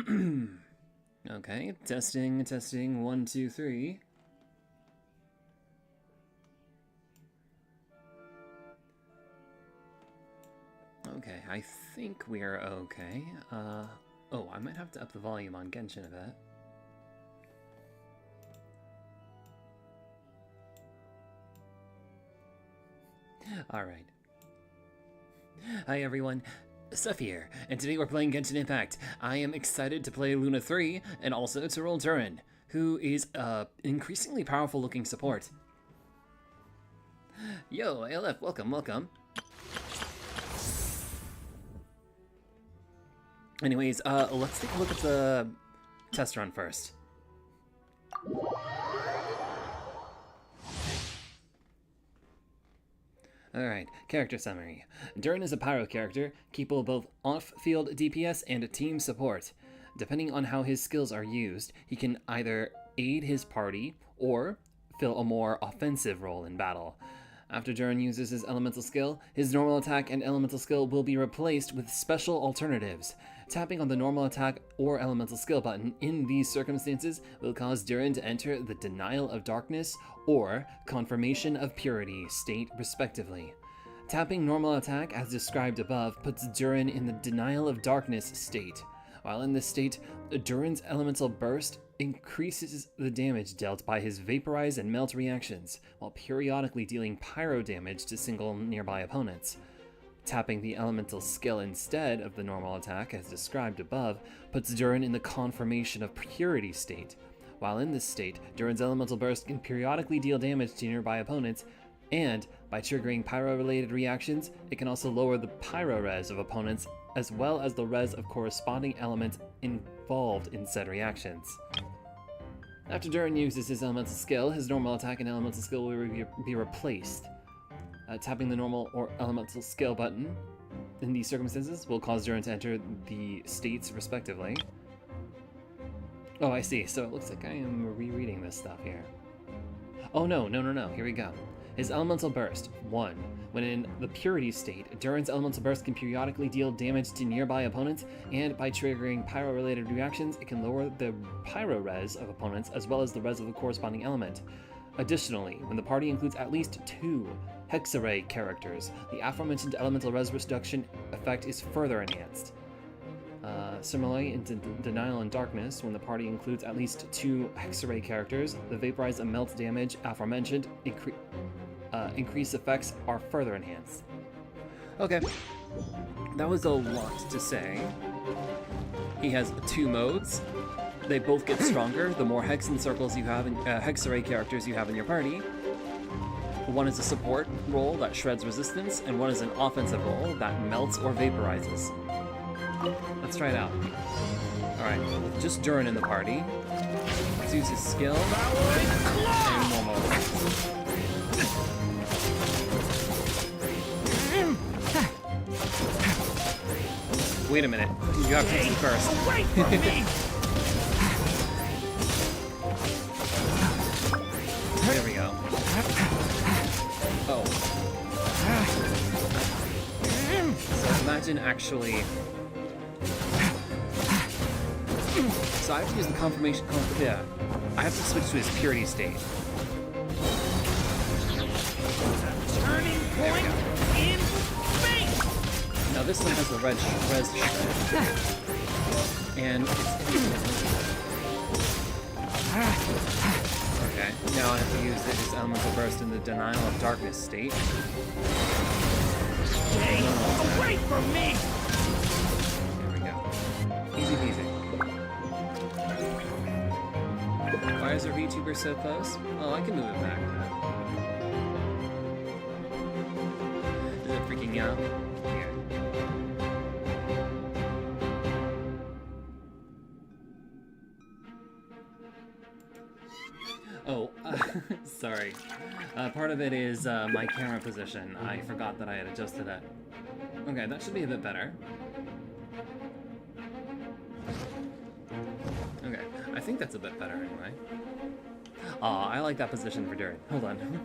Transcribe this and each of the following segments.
Okay, testing, testing, 1, 2, 3. Okay, I think we are okay. Oh, I might have to up the volume on Genshin a bit. Alright. Hi everyone, Seph here, and today we're playing Genshin Impact. I am excited to play Luna 3, and also to roll Durin, who is increasingly powerful looking support. Yo, ALF, welcome, welcome. Anyways, let's take a look at the test run first. Alright, character summary. Durin is a pyro character, capable of both off-field DPS and team support. Depending on how his skills are used, he can either aid his party or fill a more offensive role in battle. After Durin uses his elemental skill, his normal attack and elemental skill will be replaced with special alternatives. Tapping on the normal attack or elemental skill button in these circumstances will cause Durin to enter the Denial of Darkness or Confirmation of Purity state respectively. Tapping normal attack as described above puts Durin in the Denial of Darkness state. While in this state, Durin's elemental burst increases the damage dealt by his vaporize and melt reactions, while periodically dealing pyro damage to single nearby opponents. Tapping the elemental skill instead of the normal attack as described above puts Durin in the Confirmation of Purity state. While in this state, Durin's elemental burst can periodically deal damage to nearby opponents, and by triggering pyro-related reactions, it can also lower the pyro res of opponents as well as the res of corresponding elements involved in said reactions. After Durin uses his elemental skill, his normal attack and elemental skill will be replaced. Tapping the normal or elemental skill button in these circumstances will cause Durin to enter the states respectively. Oh, I see. So it looks like I am rereading this stuff here. Oh no, here we go. His elemental burst, 1. When in the purity state, Durin's elemental burst can periodically deal damage to nearby opponents, and by triggering pyro-related reactions, it can lower the pyro res of opponents as well as the res of the corresponding element. Additionally, when the party includes at least 2 hexarray characters, the aforementioned elemental res reduction effect is further enhanced. Similarly, in Denial and Darkness, when the party includes at least 2 hexarray characters, the vaporize and melt damage aforementioned increased effects are further enhanced. Okay, that was a lot to say. He has 2 modes. They both get stronger the more hex and circles you have, hexarray characters you have in your party. One is a support role that shreds resistance, and one is an offensive role that melts or vaporizes. Let's try it out. Alright, with just Durin in the party, let's use his skill and normal. Wait a minute, you have to first. Wait for me! There we go. Oh. So imagine actually... So I have to use the confirmation... Yeah. I have to switch to his purity state. Turning point in space! Now this one has the res shred. And it's... Okay, now I have to use his elemental burst in the Denial of Darkness state. Stay away from me! There we go. Easy peasy. Why is our Vtuber so close? Oh, I can move it back. Is it freaking out? Here. Oh, sorry. Part of it is my camera position. I forgot that I had adjusted it. Okay, that should be a bit better. Okay, I think that's a bit better anyway. Aw, I like that position for Durin. Hold on.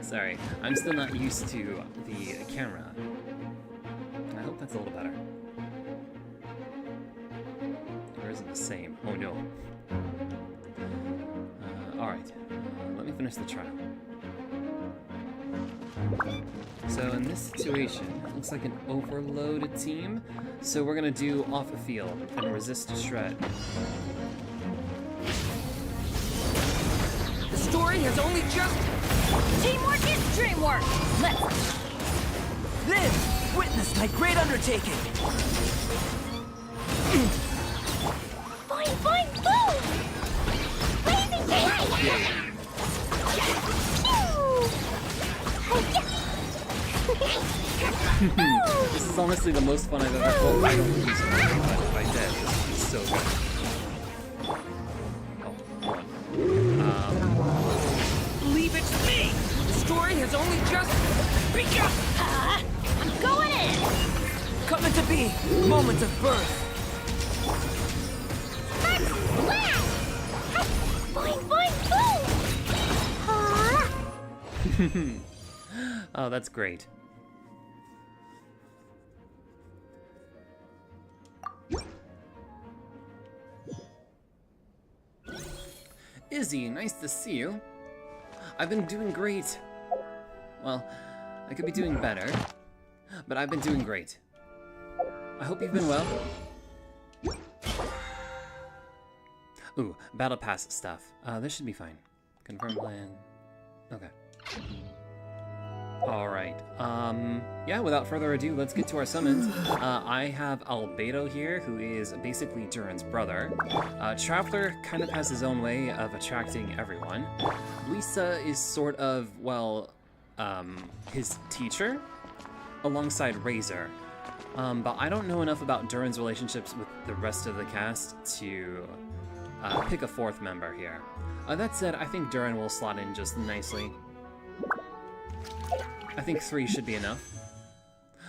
Sorry, I'm still not used to the camera. That's a little better. Or is it the same? Oh no. Alright, let me finish the trial. So in this situation, it looks like an overloaded team. So we're gonna do off the field and resist a shred. The story has only just... Teamwork is dreamwork! Let's... Live! Witness my great undertaking! Fine, fine, boom! Blazing light! This is honestly the most fun I've ever had. Well, I don't lose it, but if I did, this would be so good. Leave it to me! The story has only just begun! I'm going in! Coming to be, moment of birth. Fine, fine, boom! Oh, that's great. Izzy, nice to see you. I've been doing great. Well, I could be doing better, but I've been doing great. I hope you've been well. Ooh, battle pass stuff. This should be fine. Confirm plan. Okay. Alright, yeah, without further ado, let's get to our summons. I have Albedo here, who is basically Durin's brother. Traveler kind of has his own way of attracting everyone. Lisa is sort of, well, his teacher, alongside Razor. But I don't know enough about Durin's relationships with the rest of the cast to pick a fourth member here. That said, I think Durin will slot in just nicely. I think 3 should be enough.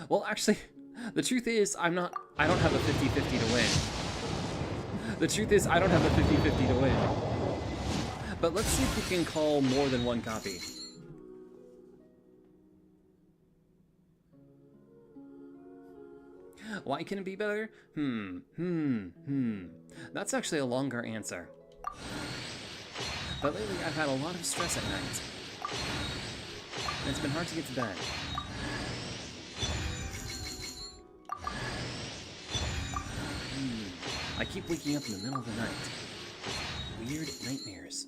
Well, actually, the truth is, I don't have a 50-50 to win. The truth is, I don't have a 50-50 to win. But let's see if we can call more than one copy. Why can it be better? That's actually a longer answer. But lately, I've had a lot of stress at night. And it's been hard to get to bed. I keep waking up in the middle of the night. Weird nightmares.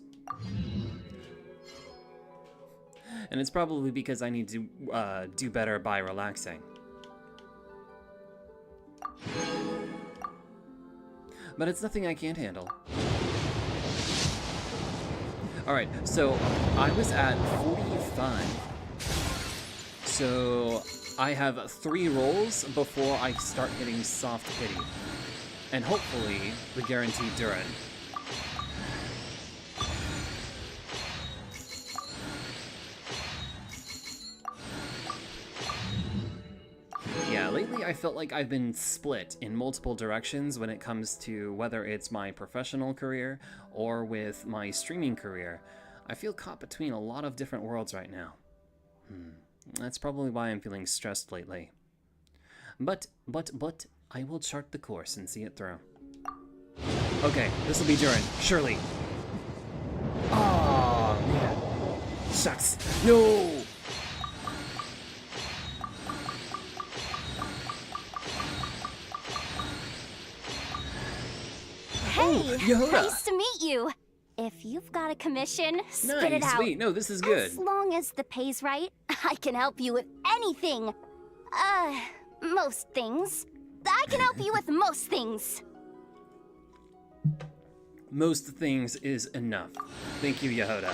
And it's probably because I need to do better by relaxing. But it's nothing I can't handle. Alright, so I was at 45. So I have 3 rolls before I start hitting soft pity. And hopefully, the guaranteed Durin. Yeah, lately I felt like I've been split in multiple directions when it comes to whether it's my professional career or with my streaming career. I feel caught between a lot of different worlds right now. That's probably why I'm feeling stressed lately. But, I will chart the course and see it through. Okay, this will be Durin, surely. Oh man. Shucks. No! Hey, Yehuda. nice to meet you. If you've got a commission, spit it Nice, out. wait, no, this is good. As long as the pay's right, I can help you with anything. Most things. I can help you with most things. Most things is enough. Thank you, Yehuda.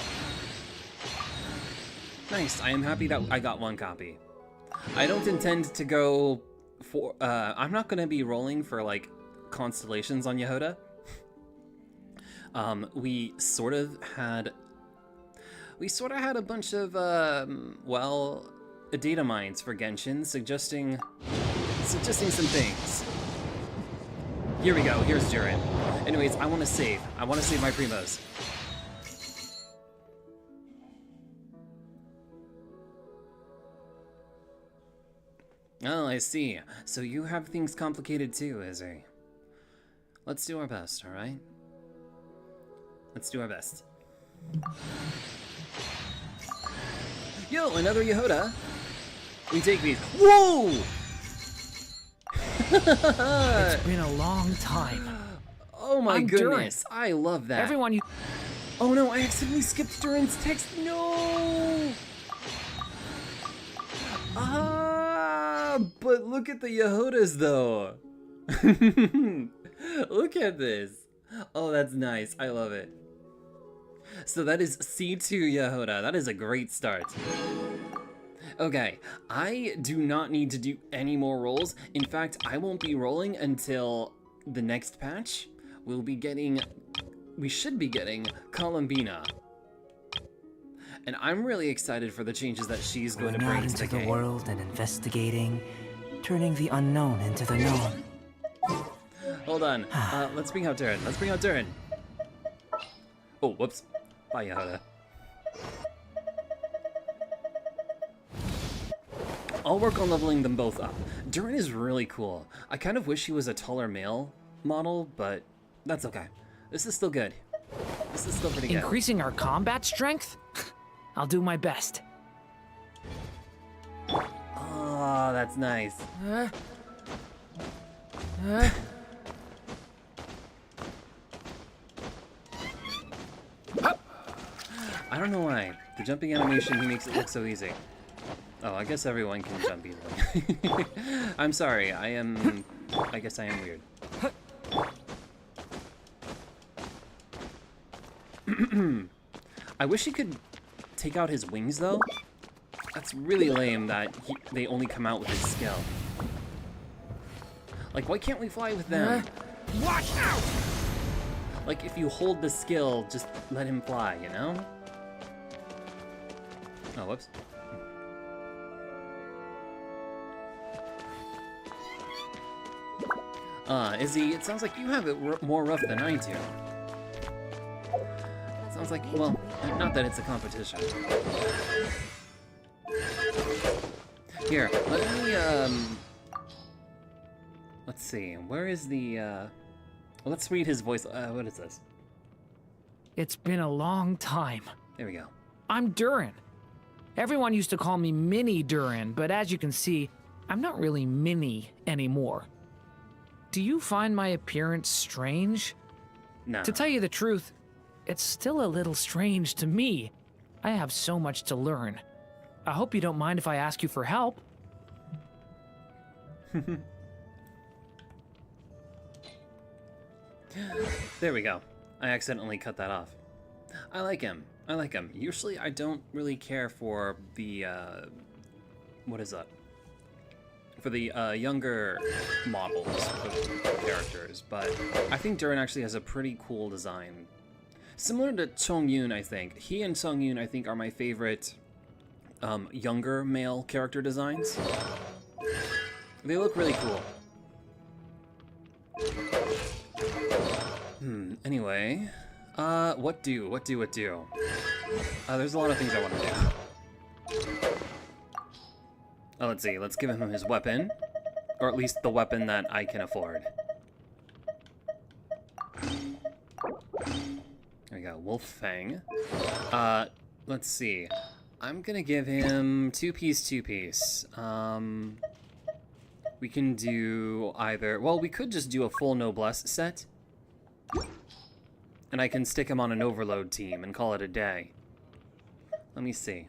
Nice, I am happy that I got 1 copy. I don't intend to go for, I'm not gonna be rolling for, like, constellations on Yehuda. We sort of had a bunch of, well, data mines for Genshin suggesting some things. Here we go, here's Durin. Anyways, I want to save my primos. Oh, I see. So you have things complicated too, Izzy. Let's do our best, alright? Let's do our best. Yo, another Yehoda! We take these. Whoa! It's been a long time. Oh my I'm goodness, I love that. Everyone you... Oh no, I accidentally skipped Durin's text. No! But look at the Yehodas though. Look at this. Oh, that's nice. I love it. So that is C2 Yehoda. That is a great start. Okay, I do not need to do any more rolls. In fact, I won't be rolling until the next patch. We should be getting Columbina. And I'm really excited for the changes that she's going to bring to the game. World and investigating, turning the unknown into the known. Hold on. Let's bring out Durin. Let's bring out Durin. Oh, whoops. Bye, Yehoda. I'll work on leveling them both up. Durin is really cool. I kind of wish he was a taller male model, but that's okay. This is still good. This is still pretty good. Increasing our combat strength? I'll do my best. Oh, that's nice. I don't know why. The jumping animation, he makes it look so easy. Oh, I guess everyone can jump easily. I'm sorry, I guess I am weird. I wish he could take out his wings, though. That's really lame that they only come out with his skill. Like, why can't we fly with them? Watch out! Like, if you hold the skill, just let him fly, you know? Oh, whoops. Izzy, it sounds like you have it more rough than I do. It sounds like, well, not that it's a competition. Here, let me, let's see, where is the, let's read his voice. What is this? It's been a long time. There we go. I'm Durin. Everyone used to call me Mini Durin, but as you can see, I'm not really mini anymore. Do you find my appearance strange? No. To tell you the truth, it's still a little strange to me. I have so much to learn. I hope you don't mind if I ask you for help. There we go. I accidentally cut that off. I like him. I like him. Usually I don't really care for the, what is that? For the younger models of characters, but I think Durin actually has a pretty cool design. Similar to Chongyun, I think. He and Songyun, I think, are my favorite younger male character designs. They look really cool. Anyway, what do? There's a lot of things I want to do. Oh, let's see, let's give him his weapon. Or at least the weapon that I can afford. There we go, Wolf Fang. Let's see. I'm gonna give him two-piece. We can do either, well, we could just do a full Noblesse set. And I can stick him on an overload team and call it a day. Let me see.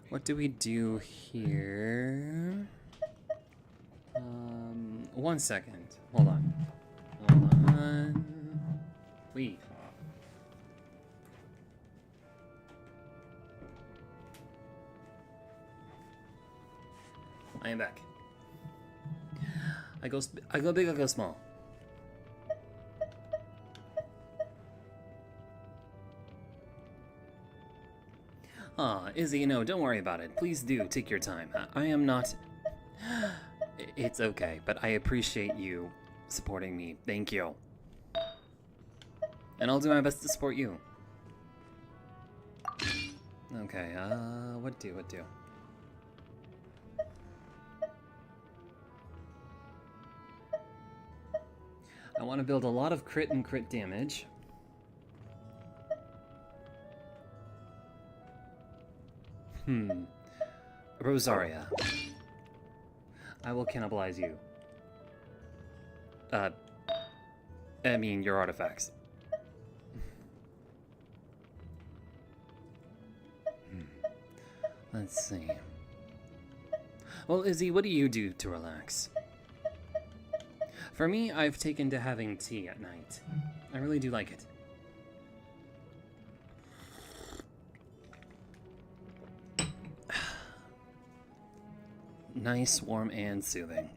What do we do here? 1 second. Hold on. Wait. I am back. I go big, I go small. Aw, Izzy, no, don't worry about it. Please do, take your time. I am not... It's okay, but I appreciate you supporting me. Thank you. And I'll do my best to support you. Okay, what do? I want to build a lot of crit and crit damage. Rosaria. I will cannibalize you. I mean, your artifacts. Let's see. Well, Izzy, what do you do to relax? For me, I've taken to having tea at night. I really do like it. Nice, warm, and soothing.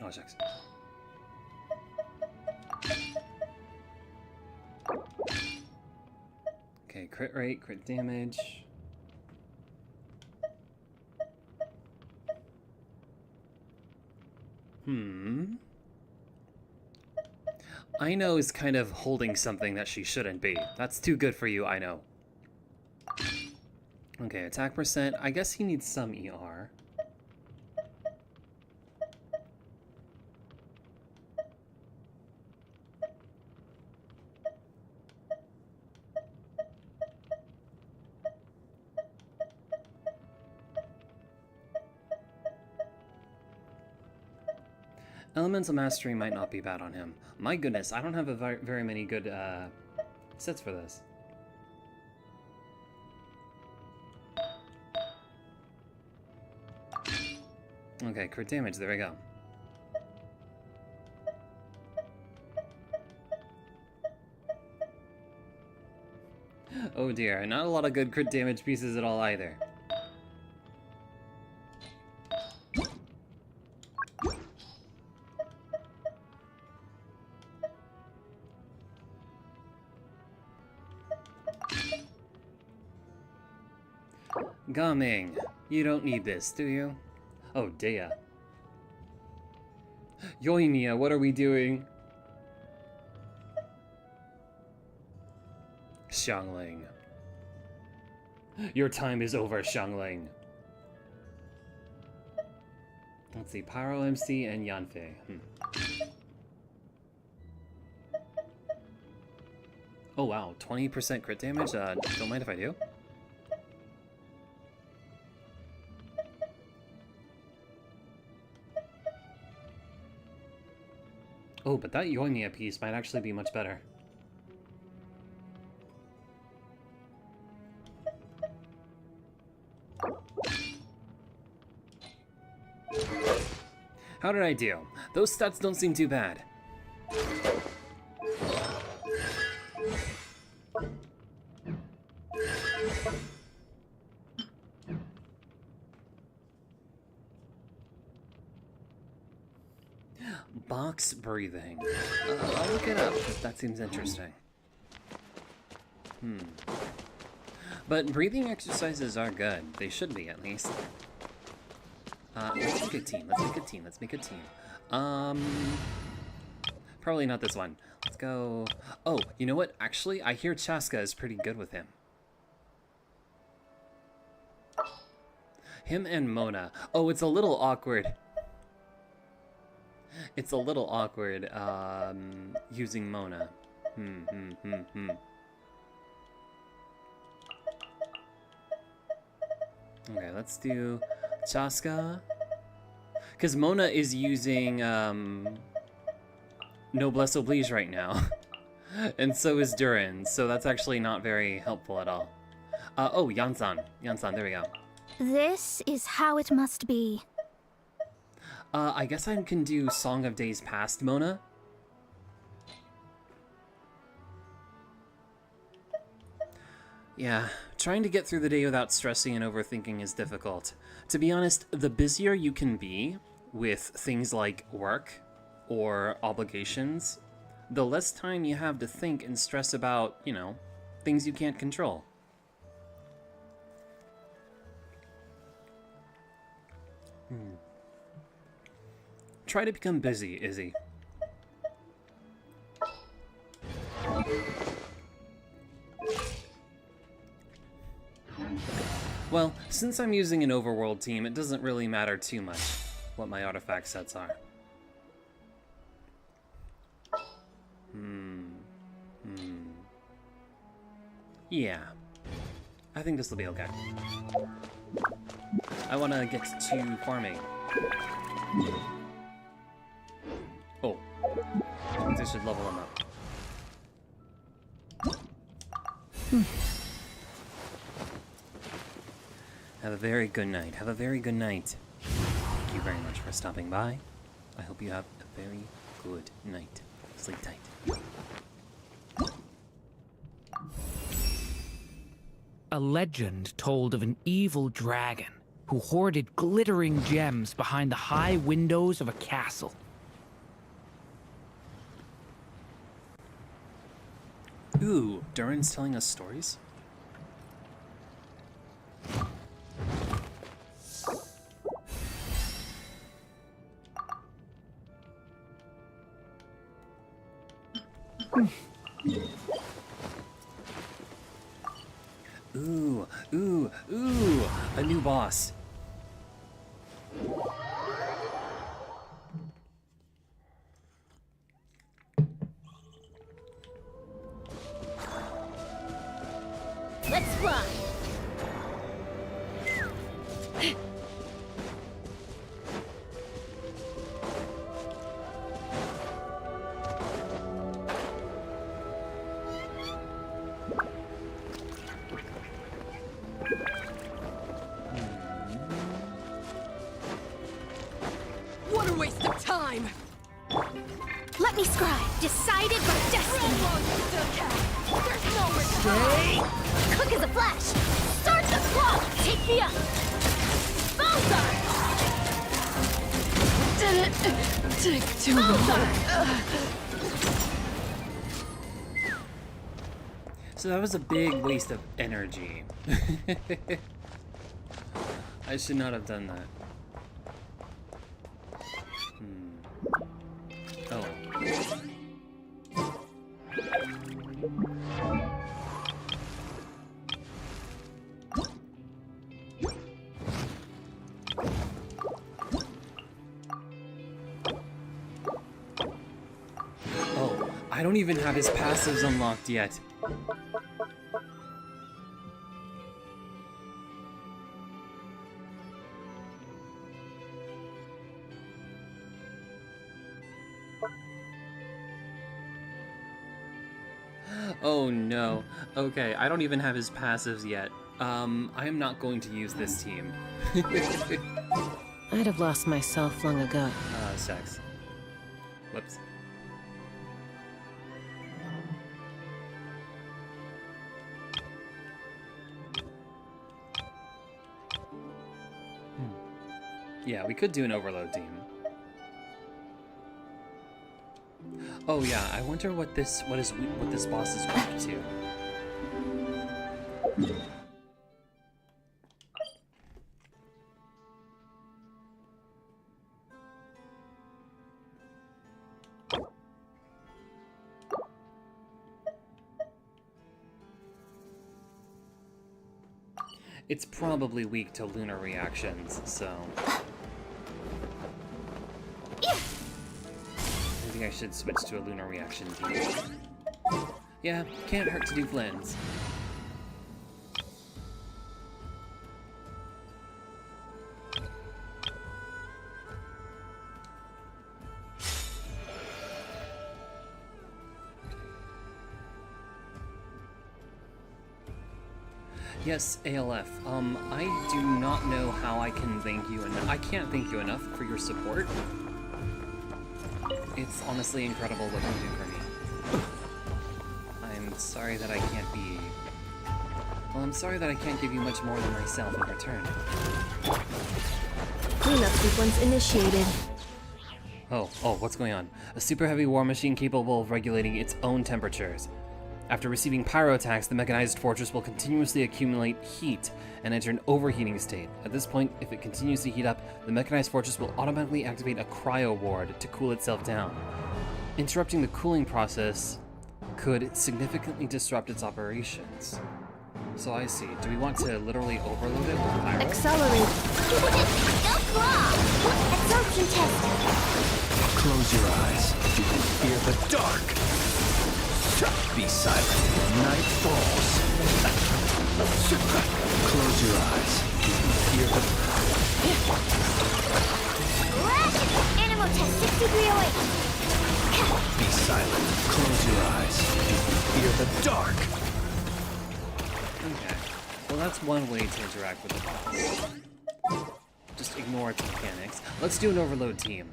Oh, shucks. Okay, crit rate, crit damage. Ino is kind of holding something that she shouldn't be. That's too good for you, Ino. Okay, attack percent. I guess he needs some ER. Elemental Mastery might not be bad on him. My goodness, I don't have very many good sets for this. Okay, crit damage, there we go. Oh dear, not a lot of good crit damage pieces at all either. Gaming, you don't need this, do you? Oh, Dea. Yoimiya, what are we doing? Xiangling. Your time is over, Xiangling. Let's see, Pyro MC and Yanfei. Oh wow, 20% crit damage? Don't mind if I do. Oh, but that Yoimiya piece might actually be much better. How did I do? Those stats don't seem too bad. Box breathing. I'll look it up. That seems interesting. But breathing exercises are good. They should be, at least. Let's make a team. Let's make a team. Let's make a team. Probably not this one. Let's go... Oh, you know what? Actually, I hear Chaska is pretty good with him. Him and Mona. Oh, it's a little awkward. It's a little awkward, using Mona. Okay, let's do Chaska. Because Mona is using, Noblesse Oblige right now. And so is Durin, so that's actually not very helpful at all. Oh, Yansan. Yansan, there we go. This is how it must be. I guess I can do Song of Days Past, Mona. Yeah, trying to get through the day without stressing and overthinking is difficult. To be honest, the busier you can be with things like work or obligations, the less time you have to think and stress about, you know, things you can't control. Try to become busy, Izzy. Well, since I'm using an overworld team, it doesn't really matter too much what my artifact sets are. Yeah. I think this will be okay. I want to get to farming. Oh. I think I should level him up. Have a very good night. Have a very good night. Thank you very much for stopping by. I hope you have a very good night. Sleep tight. A legend told of an evil dragon who hoarded glittering gems behind the high windows of a castle. Ooh, Durin's telling us stories? Ooh, a new boss. Let's fly. What a waste of time! Let me scribe. Decided by destiny. There's no return! Quick as a flash. Start the clock. Take me up. Bullseye. Didn't take too long. So that was a big waste of energy. I should not have done that. Oh. Oh, I don't even have his passives unlocked yet. Oh no. Okay, I don't even have his passives yet. I am not going to use this team. I'd have lost myself long ago. Sex. Whoops. Yeah, we could do an overload team. Oh yeah, I wonder what this boss is weak to. It's probably weak to lunar reactions, so maybe I should switch to a lunar reaction team. Yeah, can't hurt to do Flins. Yes, ALF. I do not know how I can thank you enough. I can't thank you enough for your support. It's honestly incredible what you do for me. I'm sorry that I can't be... Well, I'm sorry that I can't give you much more than myself in return. Cleanup sequence initiated. Oh, what's going on? A super heavy war machine capable of regulating its own temperatures. After receiving pyro attacks, the mechanized fortress will continuously accumulate heat and enter an overheating state. At this point, if it continues to heat up, the mechanized fortress will automatically activate a cryo ward to cool itself down. Interrupting the cooling process could significantly disrupt its operations. So I see. Do we want to literally overload it with pyro? Accelerate. Go claw. Absorption test. Close your eyes. You can fear the dark. Be silent. Night falls. Close your eyes. Hear the... Animal test 6308. Be silent. Close your eyes. Fear the dark. Okay. Well, that's one way to interact with the boss. Just ignore its mechanics. Let's do an overload team.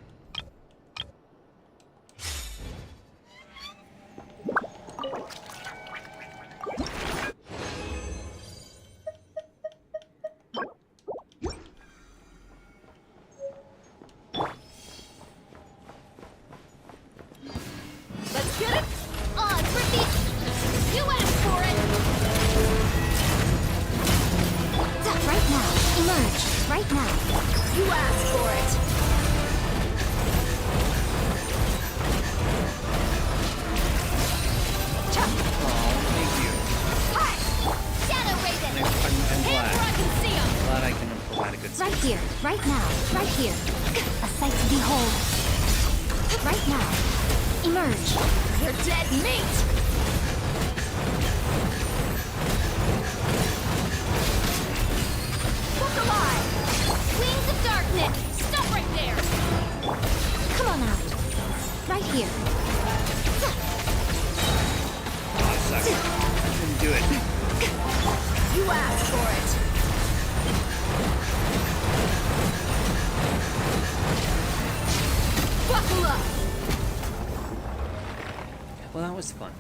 Let's get it on, Ricky! You asked for it! Right now. Emerge. Right now. You asked for it! Chuck! Oh, thank you. Hi! Shadow Raven! I'm Hands where I can see 'em! glad I can provide a good Right here. Right now. Right here. A sight to behold. Right now. Emerge. You're dead meat! Look alive! Wings of darkness! Stop right there! Come on out. Right here. Oh, sucks. I couldn't do it. You asked for it! Buckle up! Well, that was fun.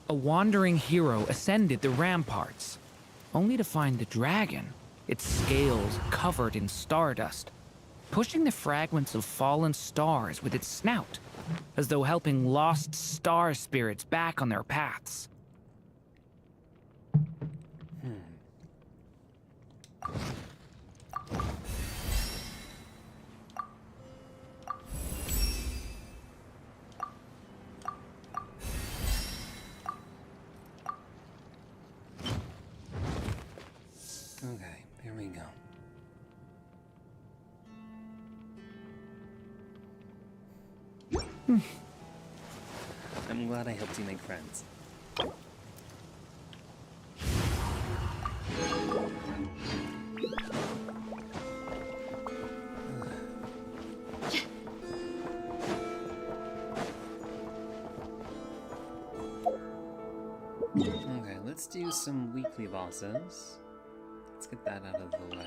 A wandering hero ascended the ramparts, only to find the dragon, its scales covered in stardust, pushing the fragments of fallen stars with its snout, as though helping lost star spirits back on their paths. Okay, here we go. I'm glad I helped you make friends. Okay, let's do some weekly bosses. Let's get that out of the way.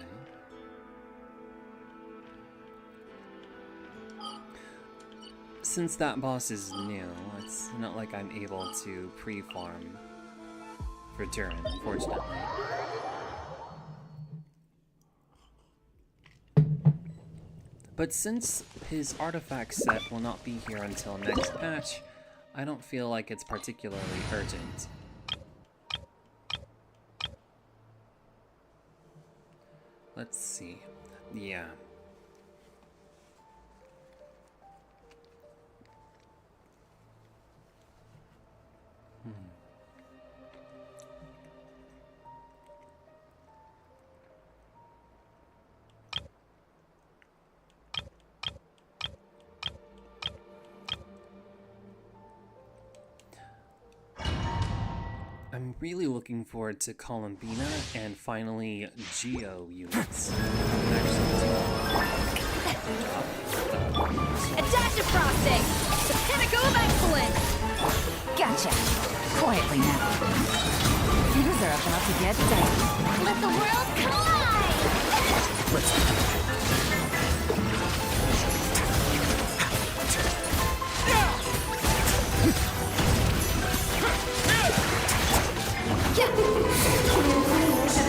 Since that boss is new, it's not like I'm able to pre-farm for Durin, unfortunately. But since his artifact set will not be here until next patch, I don't feel like it's particularly urgent. Let's see. Yeah. I'm really looking forward to Columbina and finally Geo units. A dash of frosting! The pinnacle of excellence! Gotcha. Quietly now. Things are about to get done. Let the world collide! Let's...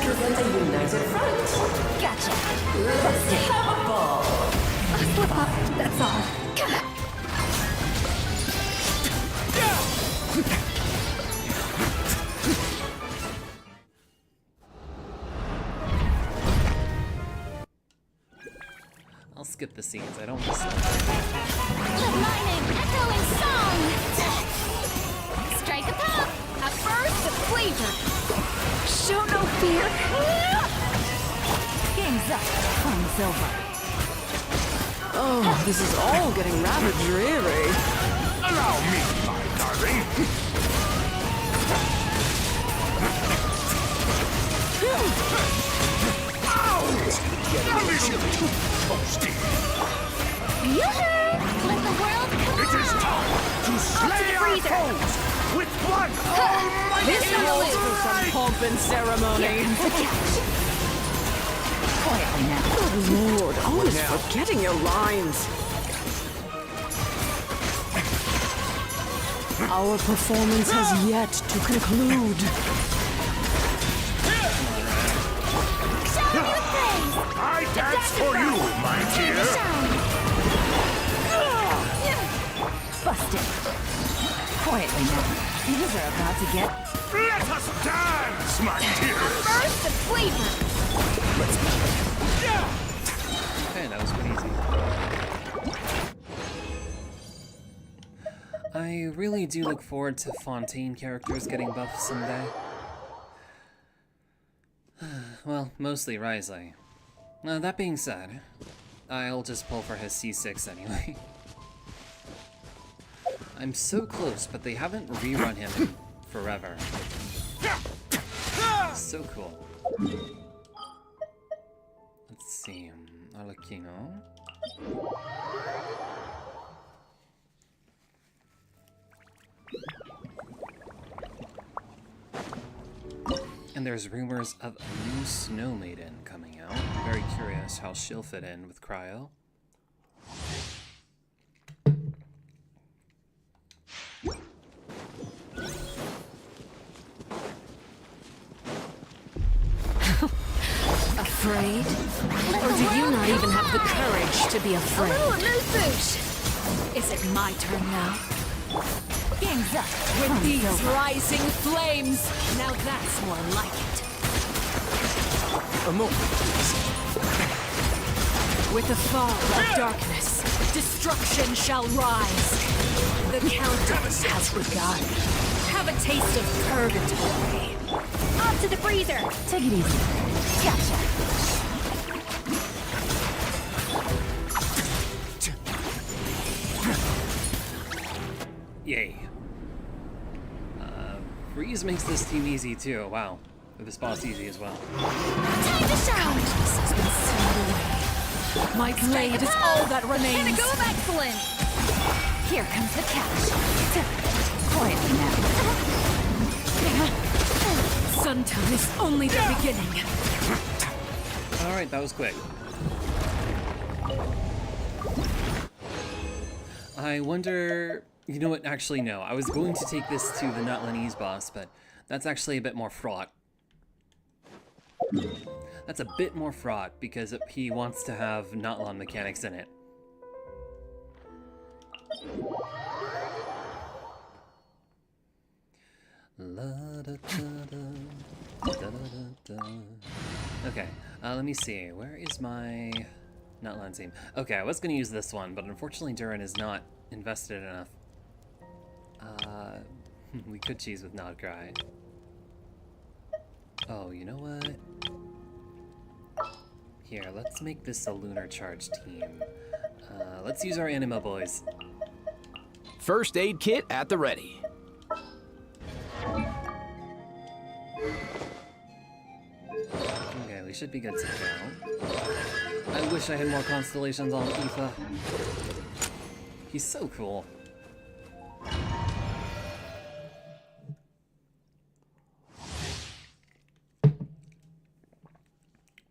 Present a united front. Gotcha. Let's have a ball. A slip up, that's all. skip the scenes. I don't want to skip. Let my name echo in song! Strike a pop! A burst of flavor! Show no fear! Game's up. Fun's over. Oh, this is all getting rather dreary. Allow me, my darling. Ouch! A little too toasty. Yoo-hoo! Let the world come It is time to slay our freezer. foes with one almighty This calls for some pomp and ceremony. Quietly now. Good lord, always forgetting your lines. Our performance has yet to conclude. Shower with praise! I dance for you, my dear. Busted. Quietly now. Things are about to get Let us dance, my dear. burst of flavor. Okay, that was pretty easy. I really do look forward to Fontaine characters getting buffed someday. Well, mostly Risley. That being said, I'll just pull for his C6 anyway. I'm so close, but they haven't rerun him in forever. So cool. Let's see, Arlecchino. And there's rumors of a new Snow Maiden coming out. I'm very curious how she'll fit in with Cryo. Afraid? Or do you not even have the courage to be afraid? Oh, a mood boost! Is it my turn now? Game's up. With these rising flames! Now that's more like it. A moment, please. With the fall of darkness, destruction shall rise. The countdown has begun. Have a taste of purgatory. Off to the freezer! Take it easy. Gotcha. Yay. Freeze makes this team easy too. Wow. This boss easy as well. Time to shine! This has been sealed away. My blade is all that remains. Pinnacle of excellence! Here comes the catch. Quietly now. Suntown is only the beginning. Alright, that was quick. I wonder... You know what? Actually, no. I was going to take this to the Nutlanese boss, but that's actually a bit more fraught. That's a bit more fraught because he wants to have Nutlan mechanics in it. Okay, let me see. Where is my Nutlan team? Okay, I was going to use this one, but unfortunately Durin is not invested enough. We could cheese with Nodcry. Oh, you know what? Here, let's make this a lunar charge team. Let's use our anima boys. First aid kit at the ready. Okay, we should be good to go. I wish I had more constellations on Aoife. He's so cool.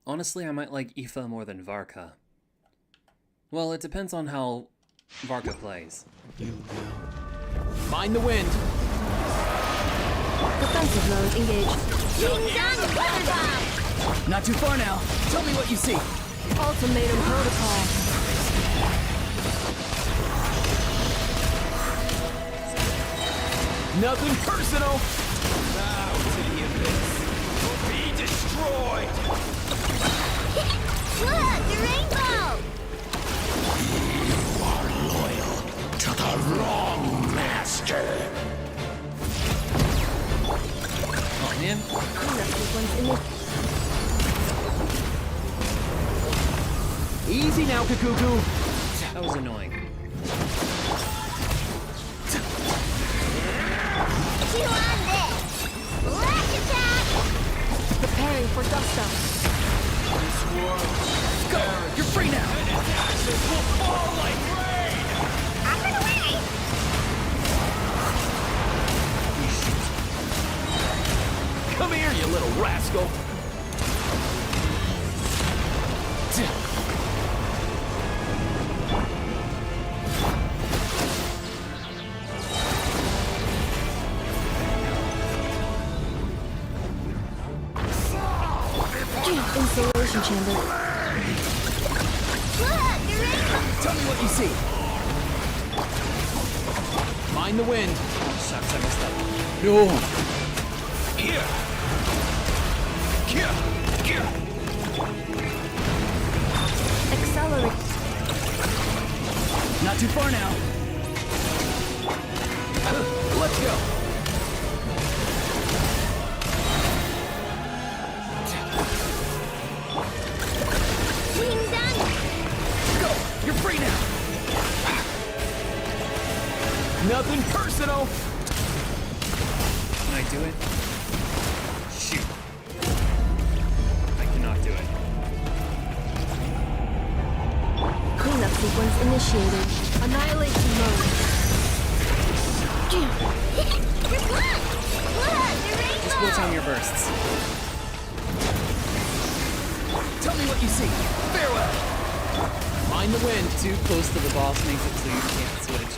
Honestly, I might like Aoife more than Varka. Well, it depends on how Varka plays. Mind the wind. Defensive mode engaged. King Done! Weather bomb! Not too far now. Tell me what you see. Ultimatum protocol. Nothing personal. Bow to the abyss. Be destroyed. Look! The rainbow! wrong master. Oh man. Easy now, Kakuku. That was annoying. Chew on this! Lash attack! Preparing for gusto. Go! You're free now! Will fall like rain. Up and away! Come here, you little rascal! Installation chamber. Look, Durin! Tell me what you see. Mind the wind. Shucks, I messed up. No. Here. Here. Here. Accelerate. Not too far now. Let's go. Wings done! Go! You're free now! Nothing personal! Can I do it? Shoot. I cannot do it. Cleanup sequence initiated. Annihilation mode. You're blocked! Look, the Just rainbow! blow down your bursts. Tell me what you see. Farewell! Mind the wind. Too close to the boss makes it so you can't switch.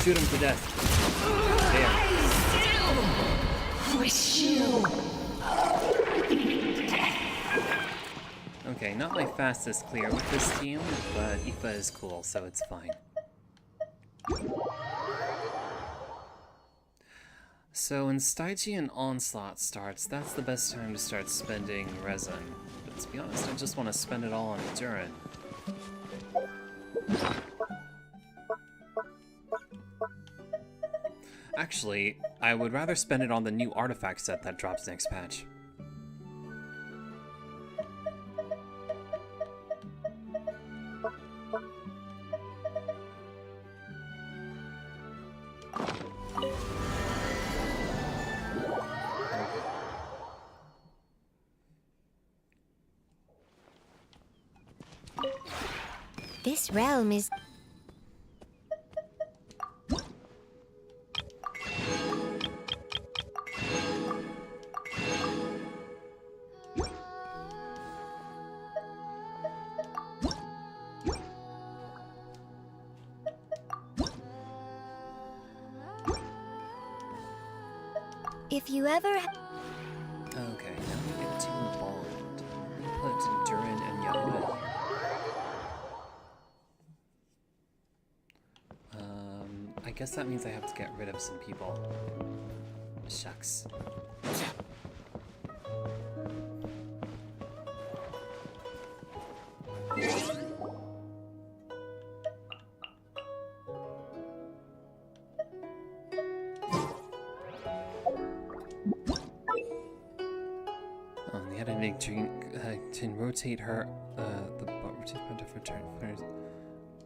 Shoot him to death. There. Okay, not my fastest clear with this team, but Aoife is cool, so it's fine. So when Stygian Onslaught starts, that's the best time to start spending resin. But to be honest, I just want to spend it all on Durin. Actually, I would rather spend it on the new artifact set that drops next patch. This realm is... If you ever... Okay, now we get to bond. We put Durin and Yahuda here. I guess that means I have to get rid of some people. Shucks. Oh, they had a drink to rotate her.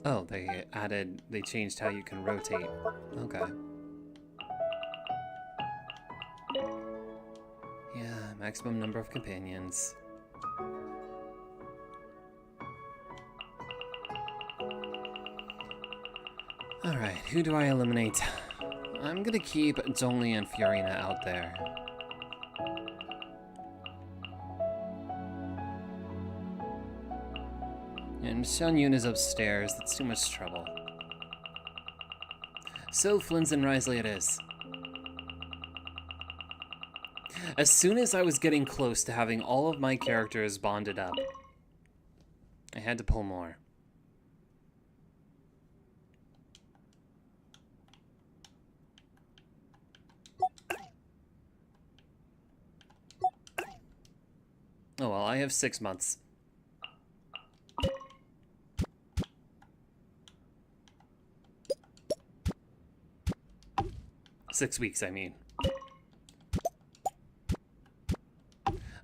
Oh, they changed how you can rotate. Okay. Yeah, maximum number of companions. Alright, who do I eliminate? I'm gonna keep Zhongli and Fiorina out there. And Xianyun is upstairs, that's too much trouble. So Flins and Risley it is. As soon as I was getting close to having all of my characters bonded up, I had to pull more. Oh well, I have 6 months. 6 weeks, I mean.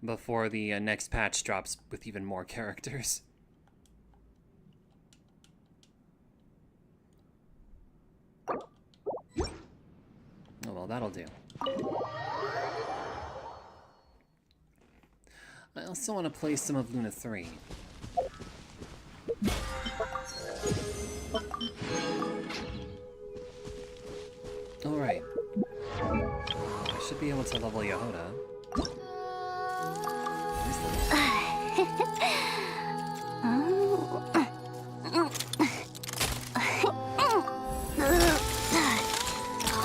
Before the next patch drops with even more characters. Oh, well, that'll do. I also want to play some of Luna 3. Alright. I should be able to level Yehoda.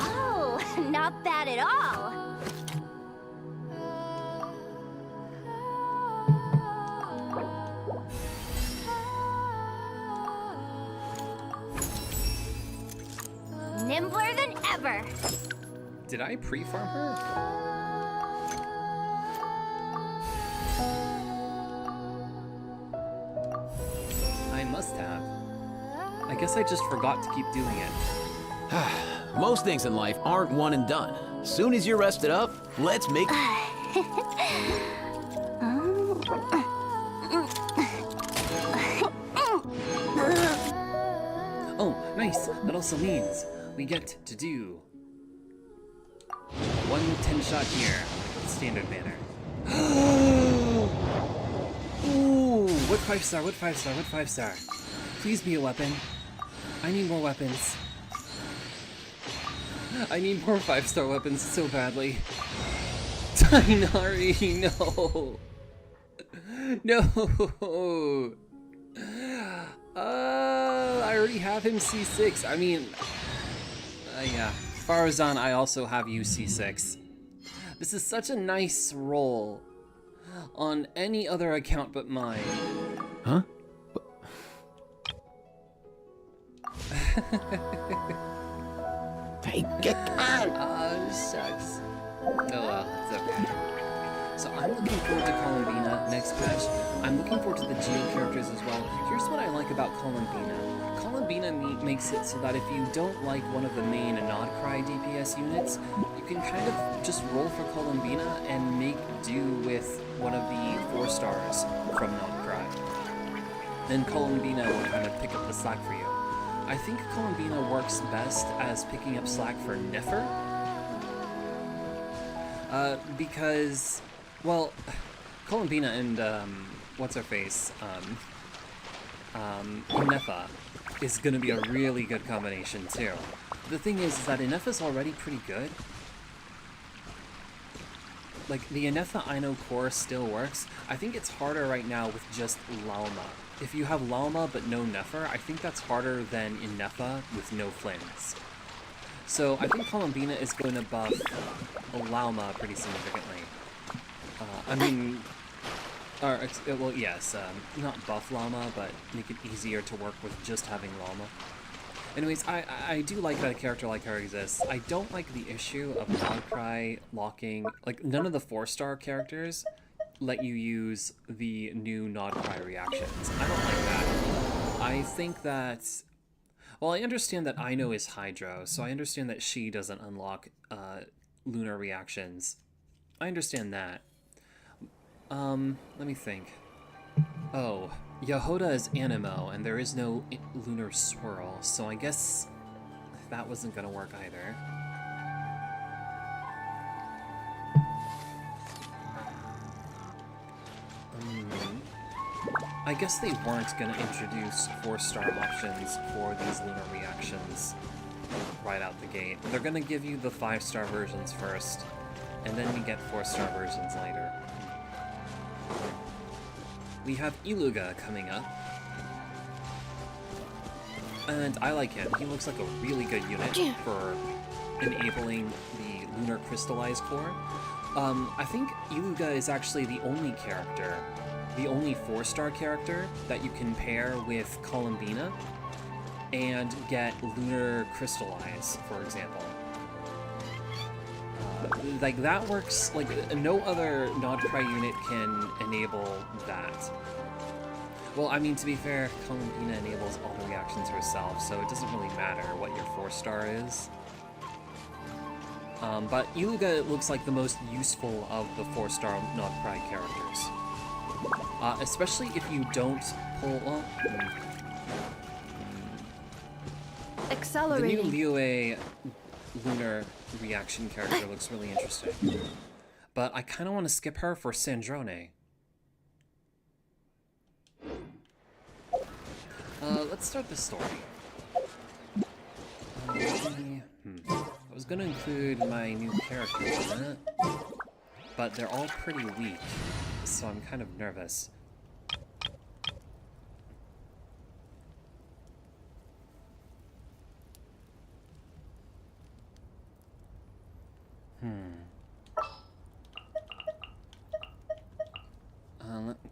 Oh, not bad at all. Nimbler than ever. Did I pre-farm her? I must have. I guess I just forgot to keep doing it. Most things in life aren't one and done. Soon as you're rested up, let's make... Oh, nice. That also means we get to do one 10-shot here, standard banner. Ooh, what 5-star, what 5-star, what 5-star? Please be a weapon. I need more weapons. I need more 5-star weapons so badly. Tainari, no! No! I already have him C6. I mean, yeah. Farazan, I also have you C6. This is such a nice roll on any other account but mine. Huh? Hey, get on! Shucks. Oh well, it's okay. So I'm looking forward to Columbina next patch. I'm looking forward to the Geo characters as well. Here's what I like about Columbina. Columbina makes it so that if you don't like one of the main Nodcry DPS units, you can kind of just roll for Columbina and make do with one of the 4 stars from Nodcry. Then Columbina will kind of pick up the slack for you. I think Columbina works best as picking up slack for Nefer. Because, well, Columbina and, what's-her-face, Inefa is gonna be a really good combination, too. The thing is that Inefa's already pretty good. Like, the Inefa Ino core still works. I think it's harder right now with just Lalma. If you have Lalma but no Nefer, I think that's harder than Inefa with no Flames. So I think Columbina is going to buff Lalma pretty significantly. Well, yes, not buff Llama, but make it easier to work with just having Llama. Anyways, I do like that a character like her exists. I don't like the issue of Nodcry locking... Like, none of the 4-star characters let you use the new Nodcry reactions. I don't like that. I think that... Well, I understand that Ino is Hydro, so I understand that she doesn't unlock lunar reactions. I understand that. Let me think. Oh, Yehoda is Animo, and there is no lunar swirl, so I guess that wasn't gonna work either. I guess they weren't gonna introduce 4-star options for these lunar reactions right out the gate. They're gonna give you the 5-star versions first, and then you get 4-star versions later. We have Iluga coming up, and I like him. He looks like a really good unit for enabling the lunar crystallized core. I think Iluga is actually the only character, the only 4-star character that you can pair with Columbina and get lunar crystallize, for example. Like, that works, like, no other Nodcry unit can enable that. Well, I mean, to be fair, Columbina enables all the reactions herself, so it doesn't really matter what your 4-star is. But Iluga looks like the most useful of the 4-star Nogprai characters. Especially if you don't pull... Well, the Accelerating. new Liyue lunar reaction character looks really interesting. But I kind of want to skip her for Sandrone. Let's start the story. I was gonna include my new characters in it, but they're all pretty weak, so I'm kind of nervous.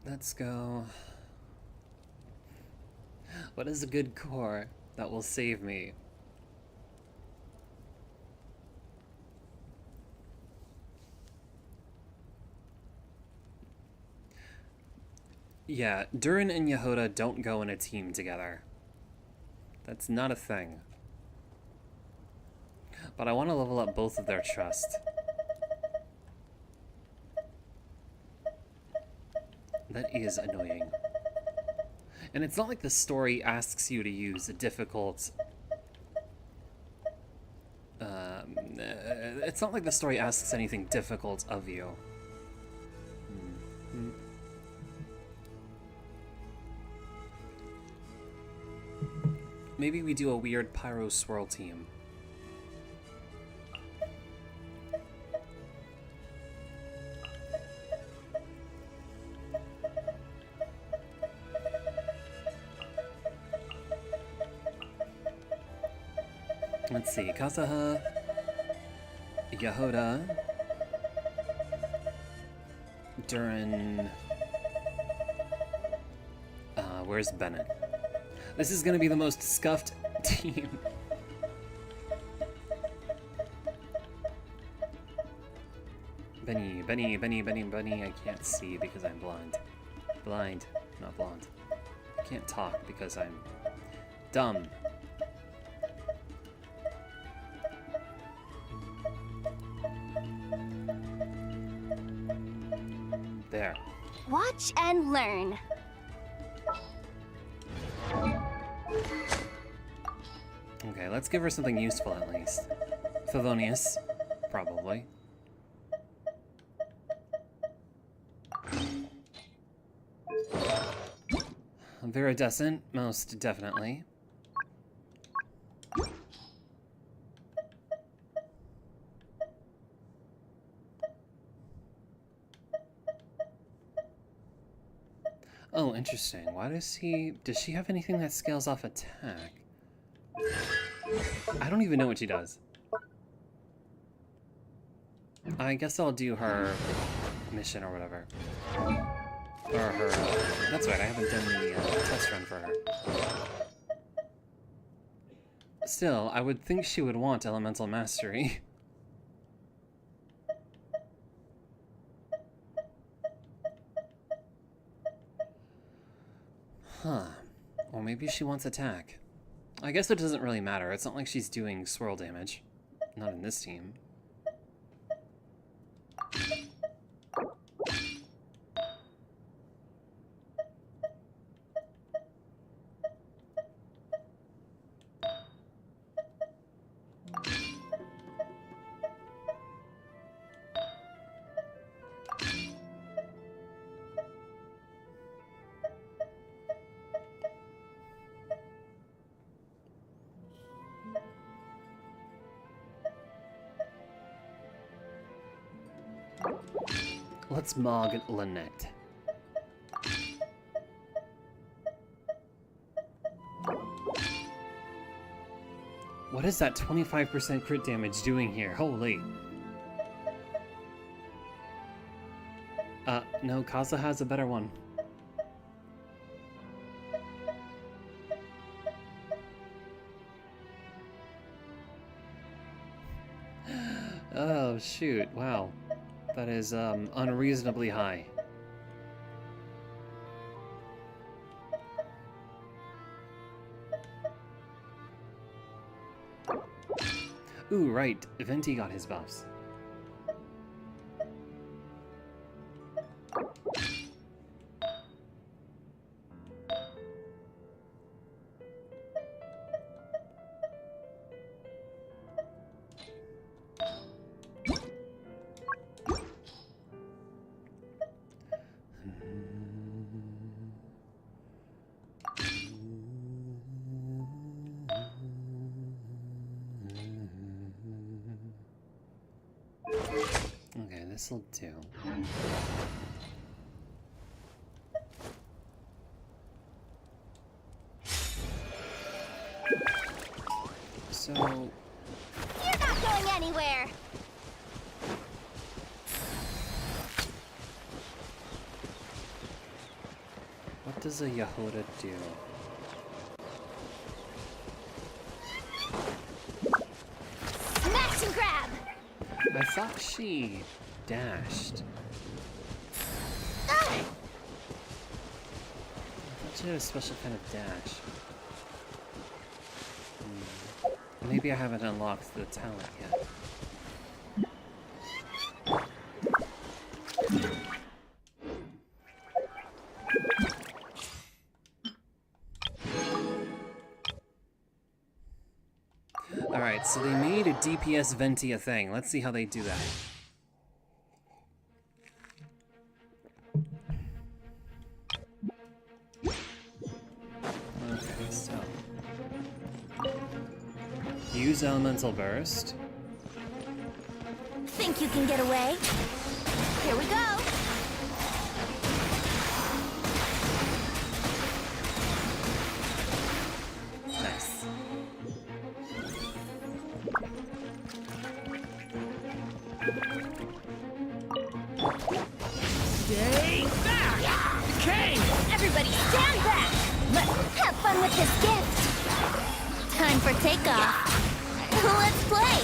Let's go. What is a good core that will save me? Yeah, Durin and Yehoda don't go in a team together. That's not a thing. But I want to level up both of their trust. That is annoying. And it's not like the story asks you to use a difficult... it's not like the story asks anything difficult of you. Maybe we do a weird Pyro Swirl team. Let's see, Kazuha, Yehoda, Durin, where's Bennett? This is gonna be the most scuffed team. Benny, I can't see because I'm blind. Blind, not blonde. I can't talk because I'm dumb. There. Watch and learn. Okay, let's give her something useful at least. Favonius, probably. Viridescent, most definitely. Oh, interesting. Why does she have anything that scales off attack? I don't even know what she does. I guess I'll do her mission or whatever. Or her... that's right, I haven't done the test run for her. Still, I would think she would want Elemental Mastery. Huh. Or maybe she wants attack. I guess it doesn't really matter. It's not like she's doing swirl damage. Not in this team. Let's mog Lynette. What is that 25% crit damage doing here? Holy. No, Kaza has a better one. Oh, shoot. Wow. That is, unreasonably high. Ooh, right, Venti got his buffs. Okay, this'll do. So... You're not going anywhere! what does a Yehoda do? Smash and grab! I thought she dashed. Ah! I thought she had a special kind of dash. Maybe I haven't unlocked the talent yet. Alright, so they made a DPS Venti a thing. Let's see how they do that. Okay, so... use Elemental Burst. Think you can get away? Here we go! Nice. Stay back! Decay! Everybody stand back! Let's have fun with this gift! Time for takeoff! Let's play!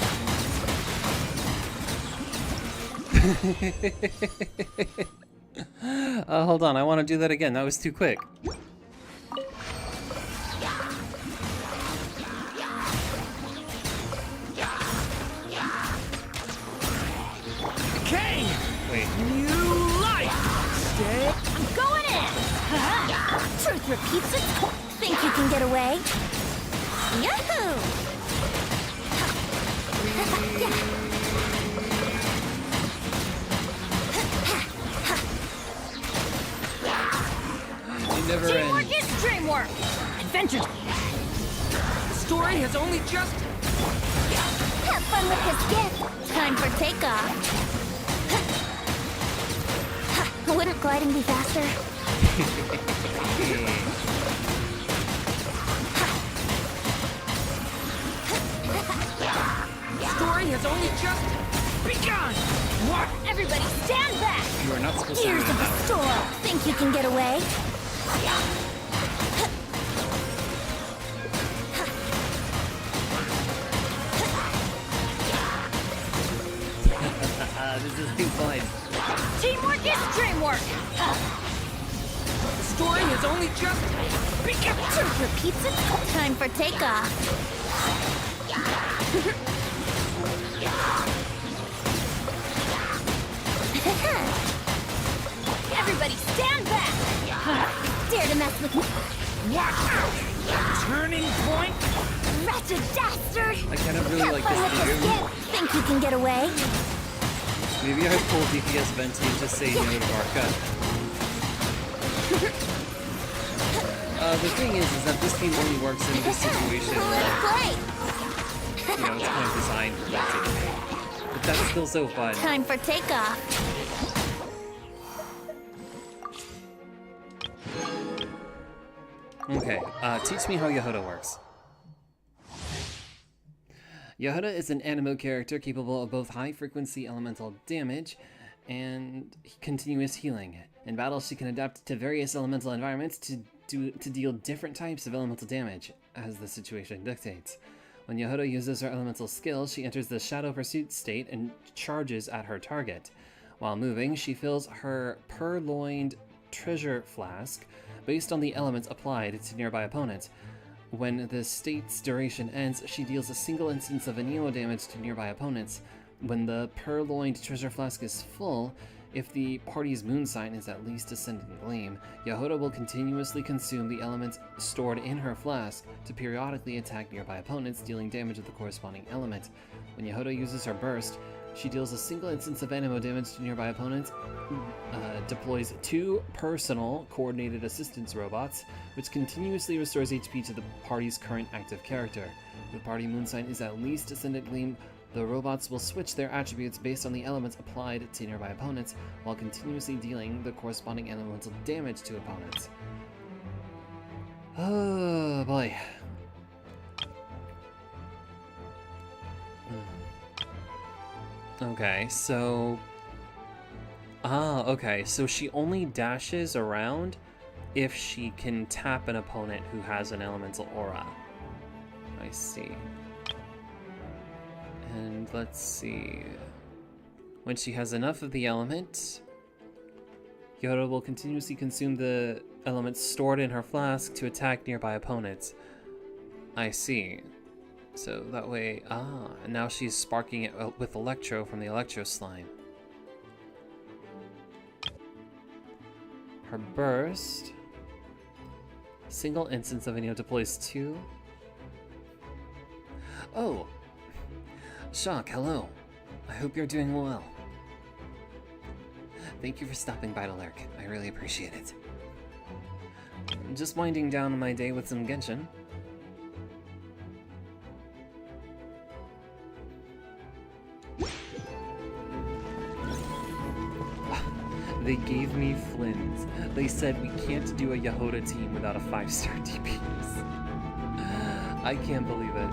Hold on, I want to do that again. That was too quick. Decay! Wait. New life! Stay. I'm going in! Truth repeats its course. Think you can get away? Yahoo! You never Teamwork end. is dreamwork! Adventure! The story has only just... Have fun with this gift! Time for takeoff! Wouldn't gliding be faster? The story has only just begun! What? Everybody stand back! You are not supposed to do Gears of the that. storm! Think you can get away? This is too fun. Teamwork is dreamwork! The story has only just begun! Truth repeats its course. Time for takeoff. Everybody stand back! Dare to mess with me? Watch out! Turning point? Wretched dastard! I kind of really Have like fun with this this game. gift! Think you can get away? Maybe I pull DPS Venti and just say no to Barca. The thing is that this game only works in this situation Let's where, play! you know, it's kind of designed for Venti. But that's still so fun. Time for takeoff. Okay, teach me how Yehoda works. Yehoda is an animo character capable of both high-frequency elemental damage and continuous healing. In battle, she can adapt to various elemental environments to deal different types of elemental damage, as the situation dictates. When Yehoda uses her elemental skill, she enters the Shadow Pursuit state and charges at her target. While moving, she fills her purloined treasure flask based on the elements applied to nearby opponents. When the state's duration ends, she deals a single instance of anemo damage to nearby opponents. When the purloined treasure flask is full, if the party's moon sign is at least Ascendant Gleam, Yehoda will continuously consume the elements stored in her flask to periodically attack nearby opponents, dealing damage of the corresponding element. When Yehoda uses her burst, she deals a single instance of anemo damage to nearby opponents, deploys 2 personal coordinated assistance robots, which continuously restores HP to the party's current active character. If the party moon sign is at least Ascendant Gleam, the robots will switch their attributes based on the elements applied to nearby opponents, while continuously dealing the corresponding elemental damage to opponents. Oh boy. Okay, so... okay, so she only dashes around if she can tap an opponent who has an elemental aura. I see. And let's see... When she has enough of the element, Yoda will continuously consume the elements stored in her flask to attack nearby opponents. I see. So that way, and now she's sparking it with Electro from the Electro Slime. Her burst. Single instance of Hiyo deploys 2. Oh! Shock, hello. I hope you're doing well. Thank you for stopping by to lurk. I really appreciate it. Just winding down my day with some Genshin. They gave me Flynn's. They said we can't do a Yehoda team without a 5-star DPS. I can't believe it.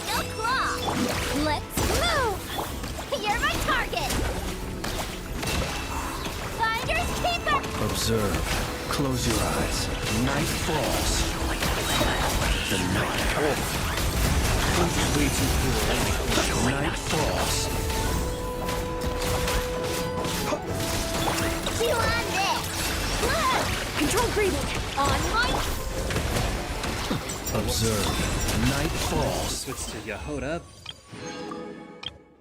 No claw! Let's move! You're my target! Finders keeper! Observe. Close your eyes. Night falls. The night falls. Way too cool. Night falls. You on this! Control breathing! On my... Observe. Night falls. Switch to Yehoda.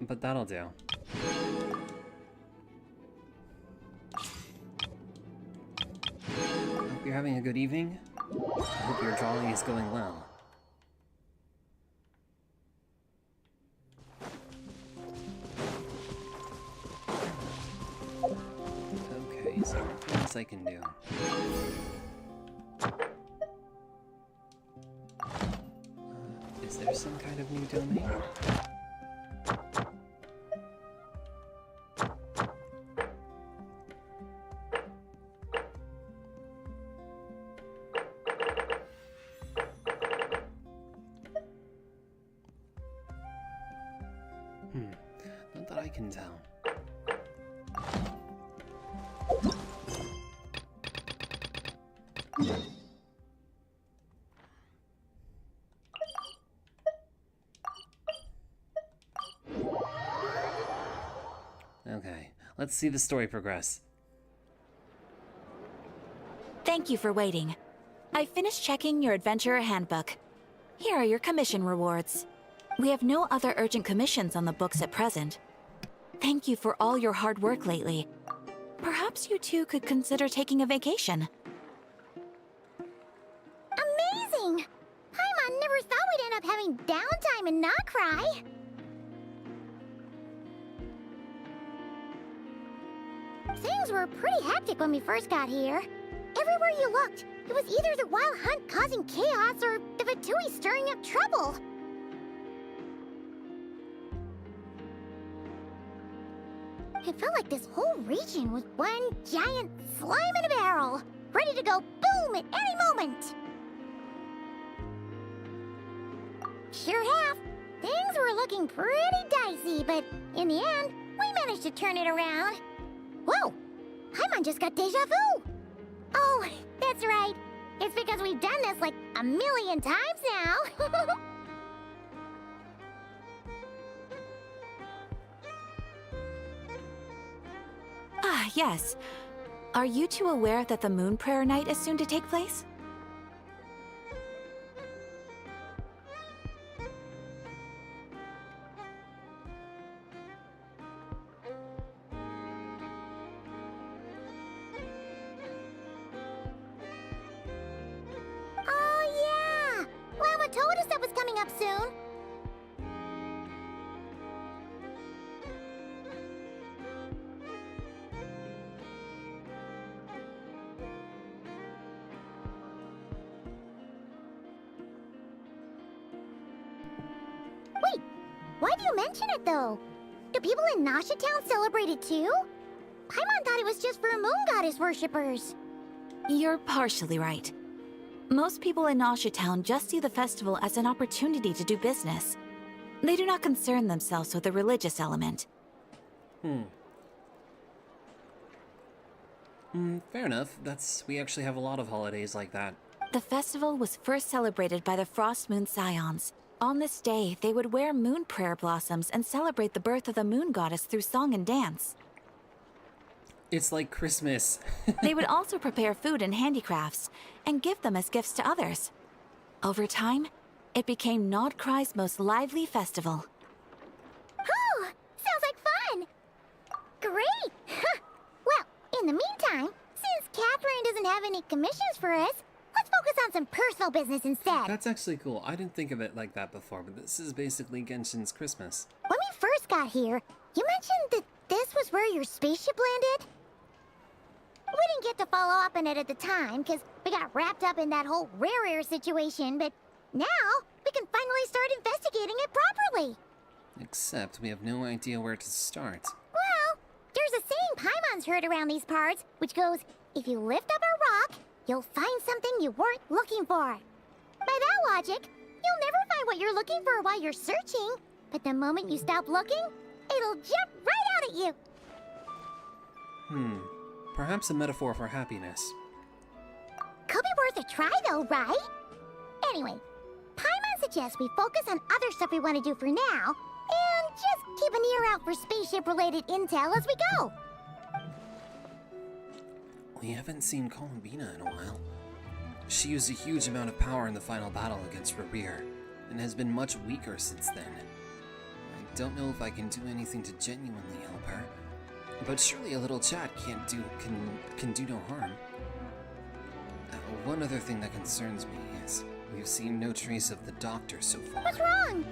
But that'll do. Hope you're having a good evening. I hope your drawing is going well. Okay, so what else I can do? Is there some kind of new domain? Not that I can tell. Okay, let's see the story progress. Thank you for waiting. I finished checking your adventurer handbook. Here are your commission rewards. We have no other urgent commissions on the books at present. Thank you for all your hard work lately. Perhaps you two could consider taking a vacation. Amazing! Paimon never thought we'd end up having downtime and not cry. Things were pretty hectic when we first got here. Everywhere you looked, it was either the Wild Hunt causing chaos or the Vatui stirring up trouble. It felt like this whole region was one giant slime in a barrel, ready to go boom at any moment. Sure have. Things were looking pretty dicey, but in the end, we managed to turn it around. Whoa! Paimon just got deja vu! Oh, that's right. It's because we've done this like a million times now. Ah, yes. Are you two aware that the Moon Prayer Night is soon to take place? up soon? Wait, why do you mention it though? Do people in Nasha Town celebrate it too? Paimon thought it was just for moon goddess worshippers. You're partially right. Most people in Nasha Town just see the festival as an opportunity to do business. They do not concern themselves with the religious element. Fair enough. We actually have a lot of holidays like that. The festival was first celebrated by the Frost Moon Scions. On this day, they would wear moon prayer blossoms and celebrate the birth of the moon goddess through song and dance. It's like Christmas. They would also prepare food and handicrafts, and give them as gifts to others. Over time, it became Nodcry's most lively festival. Oh, sounds like fun! Great! Well, in the meantime, since Catherine doesn't have any commissions for us, let's focus on some personal business instead. That's actually cool. I didn't think of it like that before, but this is basically Genshin's Christmas. When we first got here, you mentioned that this was where your spaceship landed? We didn't get to follow up on it at the time, because we got wrapped up in that whole rare air situation, but now we can finally start investigating it properly. Except we have no idea where to start. Well, there's a saying Paimon's heard around these parts, which goes, if you lift up a rock, you'll find something you weren't looking for. By that logic, you'll never find what you're looking for while you're searching, but the moment you stop looking, it'll jump right out at you. Perhaps a metaphor for happiness. Could be worth a try though, right? Anyway, Paimon suggests we focus on other stuff we want to do for now, and just keep an ear out for spaceship-related intel as we go. We haven't seen Columbina in a while. She used a huge amount of power in the final battle against Rerir, and has been much weaker since then. I don't know if I can do anything to genuinely help her, but surely a little chat can do no harm. One other thing that concerns me is we've seen no trace of the doctor so far. What's wrong?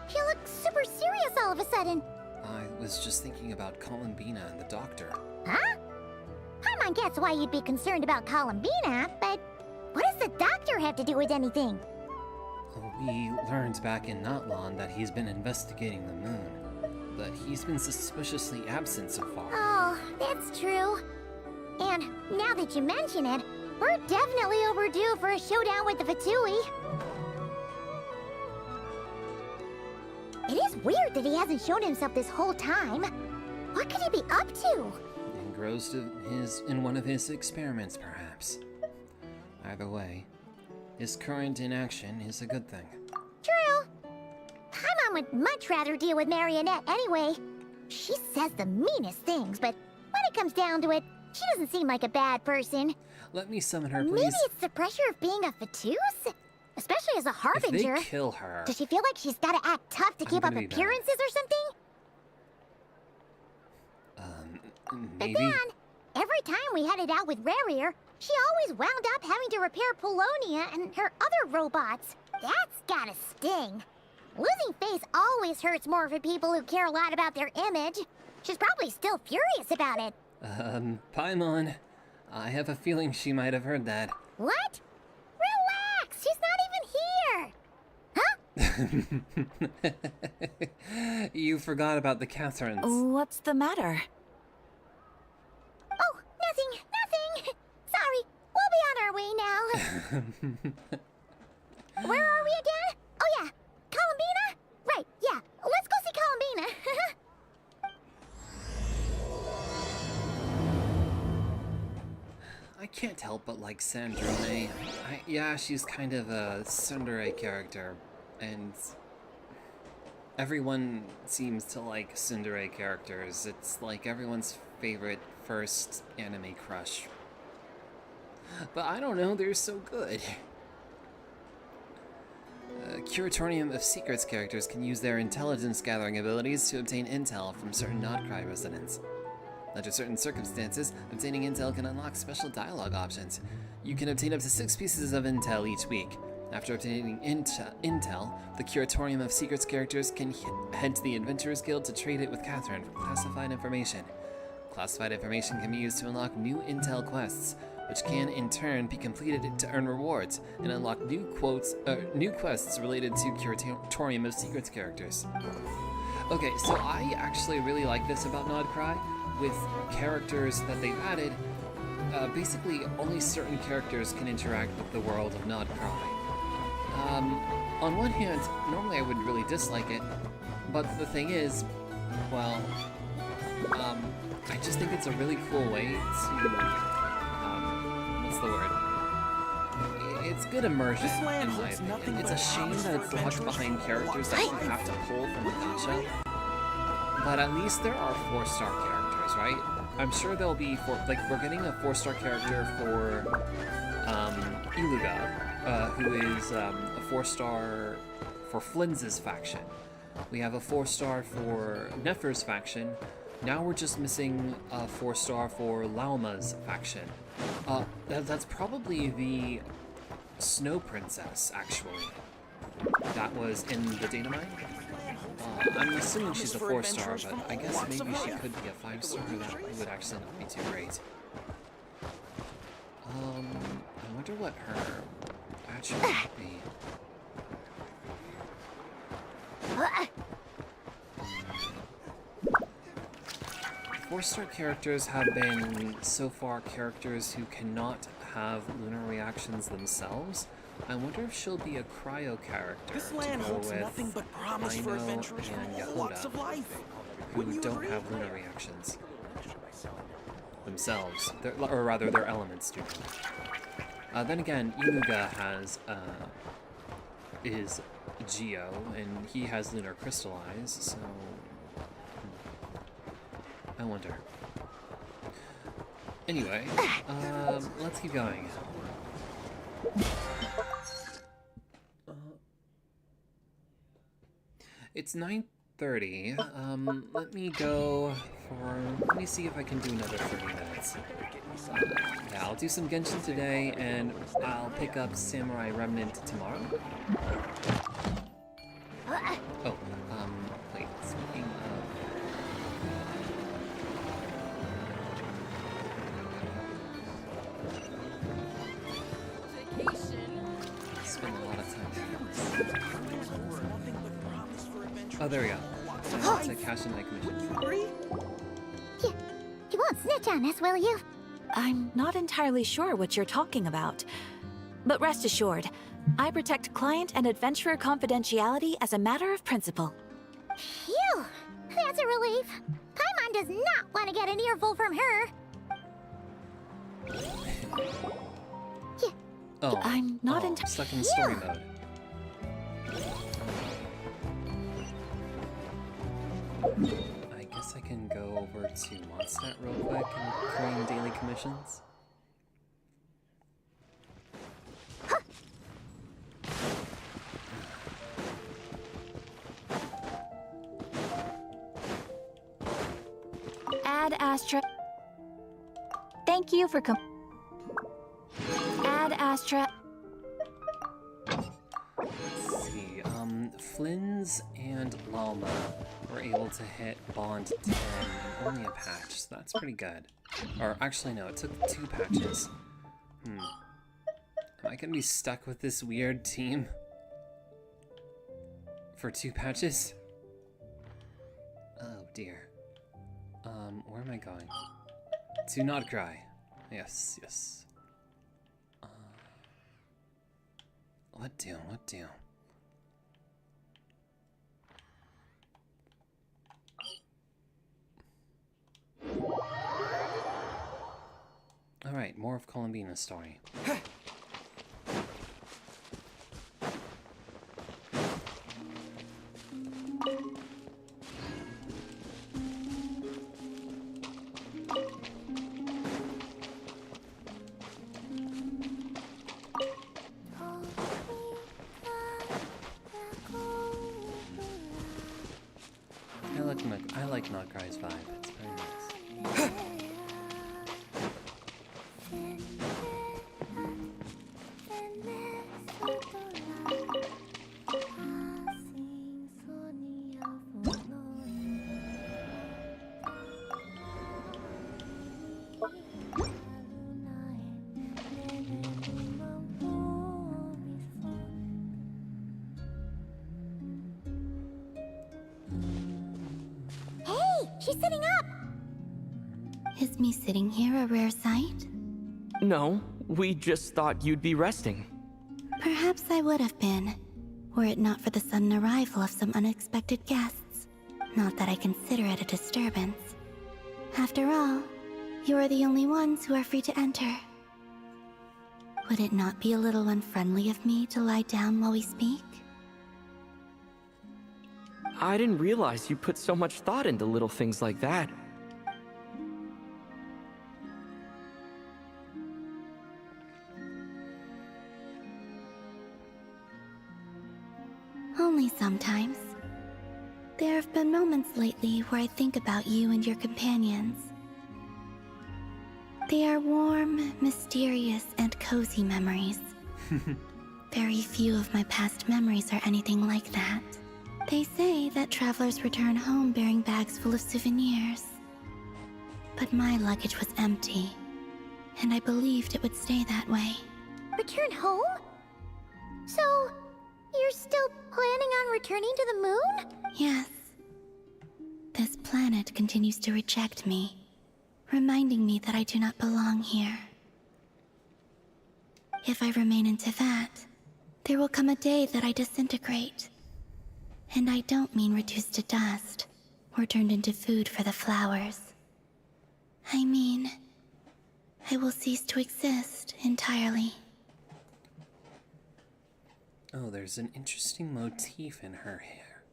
He looks super serious all of a sudden. I was just thinking about Columbina and the doctor. Huh? Paimon gets why you'd be concerned about Columbina, but what does the doctor have to do with anything? We learned back in Natlan that he's been investigating the moon, but he's been suspiciously absent so far. Oh, that's true. And now that you mention it, we're definitely overdue for a showdown with the Vtuber. It is weird that he hasn't shown himself this whole time. What could he be up to? Engrossed in one of his experiments, perhaps. Either way, his current inaction is a good thing. True. Paimon would much rather deal with Marionette anyway. She says the meanest things, but when it comes down to it, she doesn't seem like a bad person. Let me summon her, please. Maybe it's the pressure of being a Vtuber? Especially as a Harbinger. If they kill her... Does she feel like she's gotta act tough to keep up appearances or something? Maybe? But then, every time we headed out with Rerir, she always wound up having to repair Polonia and her other robots. That's gotta sting. Losing face always hurts more for people who care a lot about their image. She's probably still furious about it. Paimon, I have a feeling she might have heard that. What? Relax, she's not even here. Huh? You forgot about the Catherines. What's the matter? Oh, nothing. Sorry, we'll be on our way now. Where are we again? Oh yeah, Columbina? Right, yeah, let's go see Columbina. I can't help but like Sandrone. Yeah, she's kind of a tsundere character, and everyone seems to like tsundere characters. It's like everyone's favorite first anime crush. But I don't know, they're so good. Curatorium of Secrets characters can use their intelligence gathering abilities to obtain intel from certain Nodcry residents. Under certain circumstances, obtaining intel can unlock special dialogue options. You can obtain up to 6 pieces of intel each week. After obtaining intel, the Curatorium of Secrets characters can head to the Adventurers Guild to trade it with Catherine for classified information. Classified information can be used to unlock new intel quests, which can in turn be completed to earn rewards and unlock new quests related to Curatorium of Secrets characters. Okay, so I actually really like this about Nodcry. With characters that they've added, basically only certain characters can interact with the world of Nodcry. On one hand, normally I would really dislike it, but the thing is, well, I just think it's a really cool way to, what's the word? It's good immersion, in my opinion. It's a shame that it's locked behind characters that you have to pull from the gacha, but at least there are 4-star characters, right? I'm sure there'll be, we're getting a 4-star character for, Iluga, who is, a 4-star for Flinz's faction. We have a 4-star for Nefer's faction. Now we're just missing a 4-star for Lauma's faction. That's probably the Snow Princess, actually. That was in the data mine. I'm assuming she's a 4-star, but I guess maybe she could be a 5-star. That would actually not be too great. I wonder what her attribute would be. 4-star characters have been, so far, characters who cannot have lunar reactions themselves. I wonder if she'll be a cryo character This land to go holds with nothing but promise for Ino adventurers and with lots of Yahoda, life. who don't have lunar reactions themselves, or rather their elements do. Then again, Iluga is Geo, and he has lunar crystal eyes, so I wonder. Anyway, let's keep going. It's 9:30. Let me see if I can do another 30 minutes. Yeah, I'll do some Genshin today, and I'll pick up Samurai Remnant tomorrow. Oh, wait, speaking of... Spend a lot of time here. Oh, there we go. To cash in my commission. You won't snitch on us, will you? I'm not entirely sure what you're talking about. But rest assured, I protect client and adventurer confidentiality as a matter of principle. Phew! That's a relief. Paimon does not want to get an earful from her. Oh, I'm not stuck in story mode. I guess I can go over to Mondstadt real quick and claim daily commissions. Add Astra. Thank you for Add Astra. Let's see, Flynn's and Lalma were able to hit Bond 10 in only a patch, so that's pretty good. Or actually no, it took 2 patches. Am I gonna be stuck with this weird team for 2 patches? Oh dear. Where am I going? To Nodcry. Yes, yes. What do? Alright, more of Columbina's story. I like Nodcry's vibe. It's very nice. She's sitting up! Is me sitting here a rare sight? No, we just thought you'd be resting. Perhaps I would have been, were it not for the sudden arrival of some unexpected guests. Not that I consider it a disturbance. After all, you are the only ones who are free to enter. Would it not be a little unfriendly of me to lie down while we speak? I didn't realize you put so much thought into little things like that. Only sometimes. There have been moments lately where I think about you and your companions. They are warm, mysterious, and cozy memories. Very few of my past memories are anything like that. They say that travelers return home bearing bags full of souvenirs. But my luggage was empty, and I believed it would stay that way. Return home? So, you're still planning on returning to the moon? Yes. This planet continues to reject me, reminding me that I do not belong here. If I remain into that, there will come a day that I disintegrate. And I don't mean reduced to dust, or turned into food for the flowers. I mean, I will cease to exist entirely. Oh, there's an interesting motif in her hair.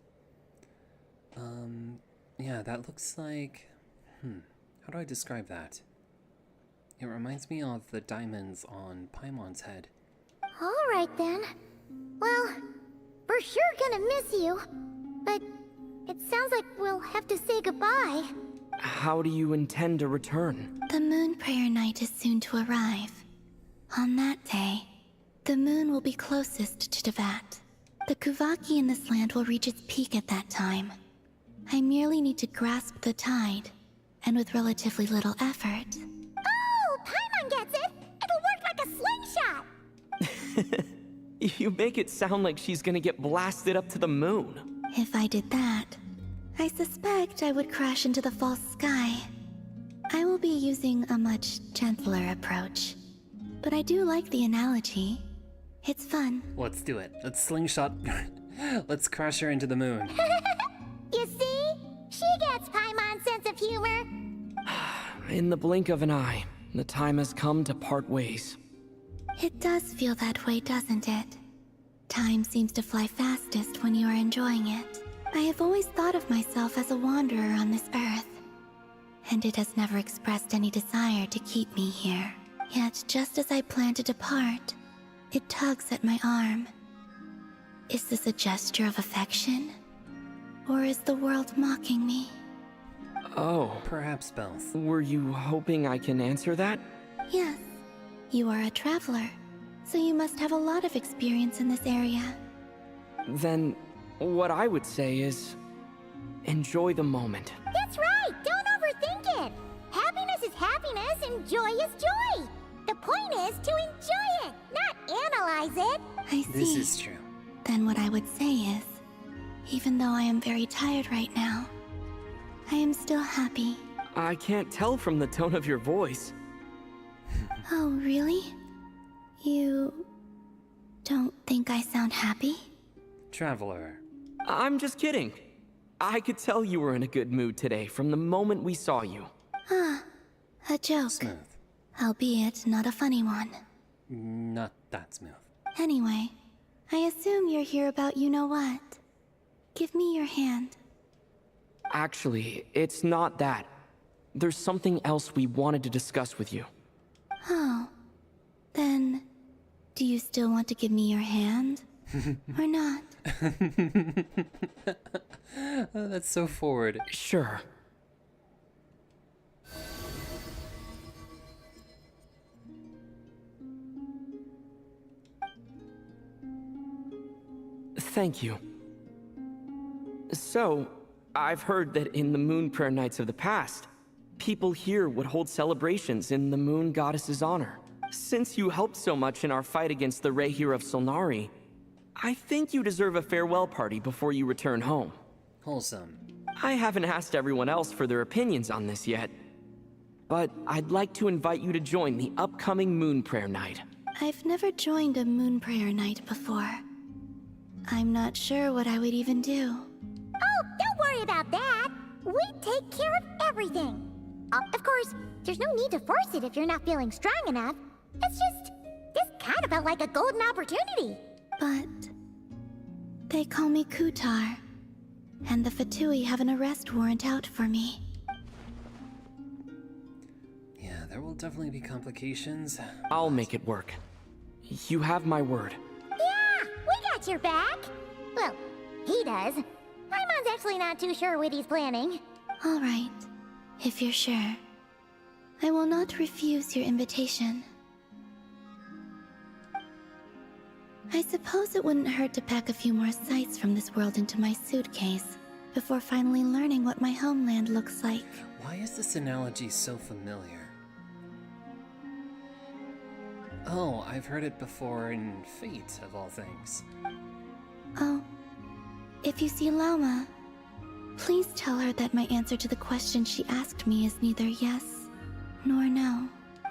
Yeah, that looks like... how do I describe that? It reminds me of the diamonds on Paimon's head. Alright then. Well, we're sure gonna miss you. But it sounds like we'll have to say goodbye. How do you intend to return? The moon prayer night is soon to arrive. On that day, the moon will be closest to Teyvat. The Kuvaki in this land will reach its peak at that time. I merely need to grasp the tide, and with relatively little effort. Oh, Paimon gets it! It'll work like a slingshot! You make it sound like she's gonna get blasted up to the moon. If I did that, I suspect I would crash into the false sky. I will be using a much gentler approach. But I do like the analogy. It's fun. Let's do it. Let's slingshot. Let's crash her into the moon. You see? She gets Paimon's sense of humor. In the blink of an eye, the time has come to part ways. It does feel that way, doesn't it? Time seems to fly fastest when you are enjoying it. I have always thought of myself as a wanderer on this earth, and it has never expressed any desire to keep me here. Yet, just as I plan to depart, it tugs at my arm. Is this a gesture of affection? Or is the world mocking me? Oh. Perhaps both. Were you hoping I can answer that? Yes. You are a traveler, so you must have a lot of experience in this area. Then, what I would say is, enjoy the moment. That's right! Don't overthink it! Happiness is happiness and joy is joy! The point is to enjoy it, not analyze it! I see. This is true. Then what I would say is, even though I am very tired right now, I am still happy. I can't tell from the tone of your voice. Oh, really? You don't think I sound happy? Traveler. I'm just kidding. I could tell you were in a good mood today from the moment we saw you. Ah, a joke. Smooth. Albeit not a funny one. Not that smooth. Anyway, I assume you're here about you-know-what. Give me your hand. Actually, it's not that. There's something else we wanted to discuss with you. Oh. Then, do you still want to give me your hand? Or not? Oh, that's so forward. Sure. Thank you. So, I've heard that in the moon prayer nights of the past, people here would hold celebrations in the moon goddess's honor. Since you helped so much in our fight against the Rehir of Solnari, I think you deserve a farewell party before you return home. Wholesome. I haven't asked everyone else for their opinions on this yet, but I'd like to invite you to join the upcoming Moon Prayer Night. I've never joined a Moon Prayer Night before. I'm not sure what I would even do. Oh, don't worry about that. We take care of everything. Of course, there's no need to force it if you're not feeling strong enough. It's just, this kind of felt like a golden opportunity. But they call me Kutar, and the Fatui have an arrest warrant out for me. Yeah, there will definitely be complications. I'll make it work. You have my word. Yeah, we got your back. Well, he does. Paimon's actually not too sure what he's planning. All right, if you're sure. I will not refuse your invitation. I suppose it wouldn't hurt to pack a few more sights from this world into my suitcase before finally learning what my homeland looks like. Why is this analogy so familiar? Oh, I've heard it before in Fate, of all things. Oh, if you see Lauma, please tell her that my answer to the question she asked me is neither yes nor no.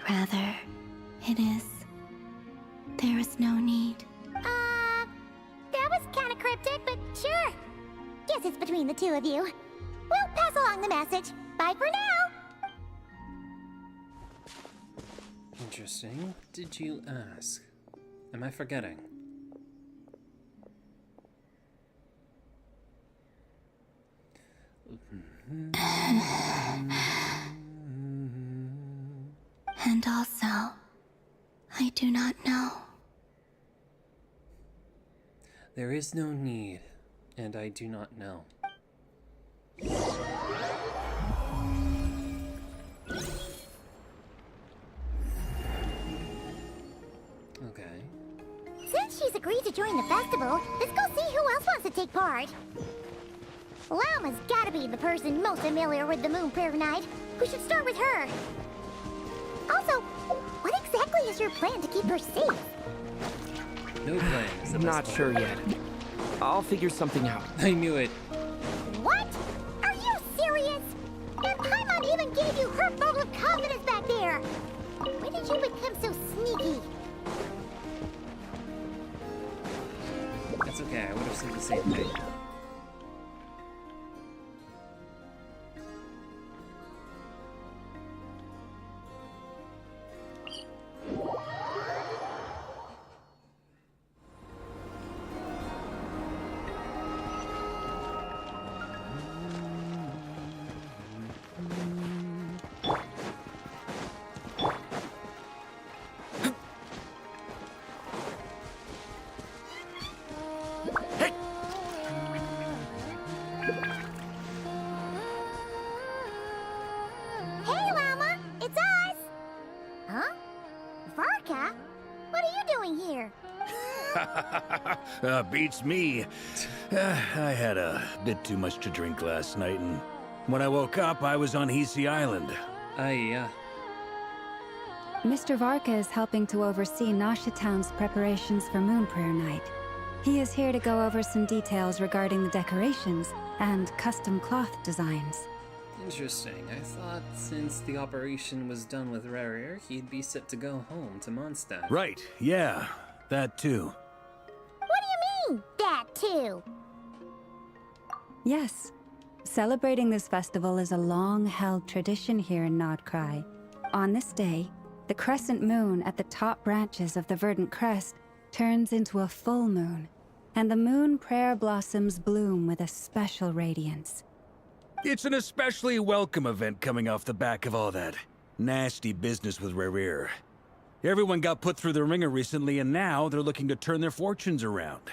Rather, it is, there is no need. That was kind of cryptic, but sure. Guess it's between the two of you. We'll pass along the message. Bye for now. Interesting. What did you ask? Am I forgetting? And also, I do not know. There is no need, and I do not know. Okay. Since she's agreed to join the festival, let's go see who else wants to take part. Lauma's gotta be the person most familiar with the Moon Prayer Night. We should start with her. Also, what exactly is your plan to keep her safe? No plans. I'm not sure yet. I'll figure something out. I knew it. What? Are you serious? And Paimon even gave you her vote of confidence back there. When did you become so sneaky? That's okay, I would have said the same thing. Hey, Lauma, it's us! Huh? Varka? What are you doing here? Beats me. I had a bit too much to drink last night, and when I woke up, I was on Hisi Island. Mr. Varka is helping to oversee Nasha Town's preparations for Moon Prayer Night. He is here to go over some details regarding the decorations and custom cloth designs. Interesting. I thought since the operation was done with Rarier, he'd be set to go home to Mondstadt. Right, yeah, that too. What do you mean, that too? Yes. Celebrating this festival is a long-held tradition here in Nodcry. On this day, the crescent moon at the top branches of the verdant crest turns into a full moon, and the moon prayer blossoms bloom with a special radiance. It's an especially welcome event coming off the back of all that nasty business with Rarier. Everyone got put through the ringer recently, and now they're looking to turn their fortunes around.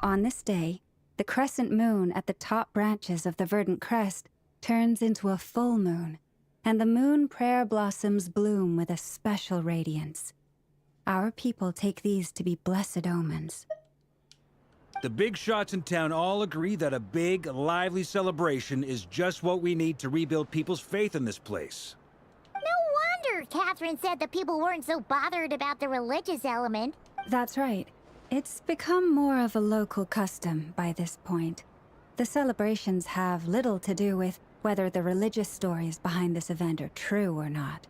On this day, the crescent moon at the top branches of the verdant crest turns into a full moon, and the moon prayer blossoms bloom with a special radiance. Our people take these to be blessed omens. The big shots in town all agree that a big, lively celebration is just what we need to rebuild people's faith in this place. No wonder Catherine said the people weren't so bothered about the religious element. That's right. It's become more of a local custom by this point. The celebrations have little to do with whether the religious stories behind this event are true or not.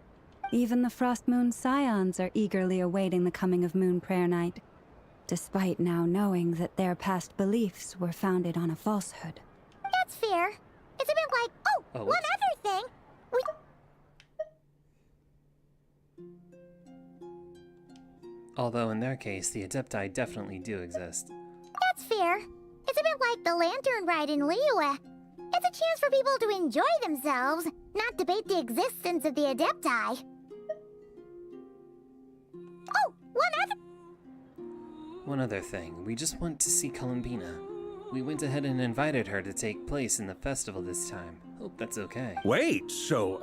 Even the Frost Moon Scions are eagerly awaiting the coming of Moon Prayer Night, despite now knowing that their past beliefs were founded on a falsehood. That's fair. It's a bit like, one other thing. Although in their case, the Adepti definitely do exist. That's fair. It's a bit like the Lantern Ride in Liyue. It's a chance for people to enjoy themselves, not debate the existence of the Adepti. Oh, One other thing, we just want to see Columbina. We went ahead and invited her to take place in the festival this time. Hope that's okay. Wait, so...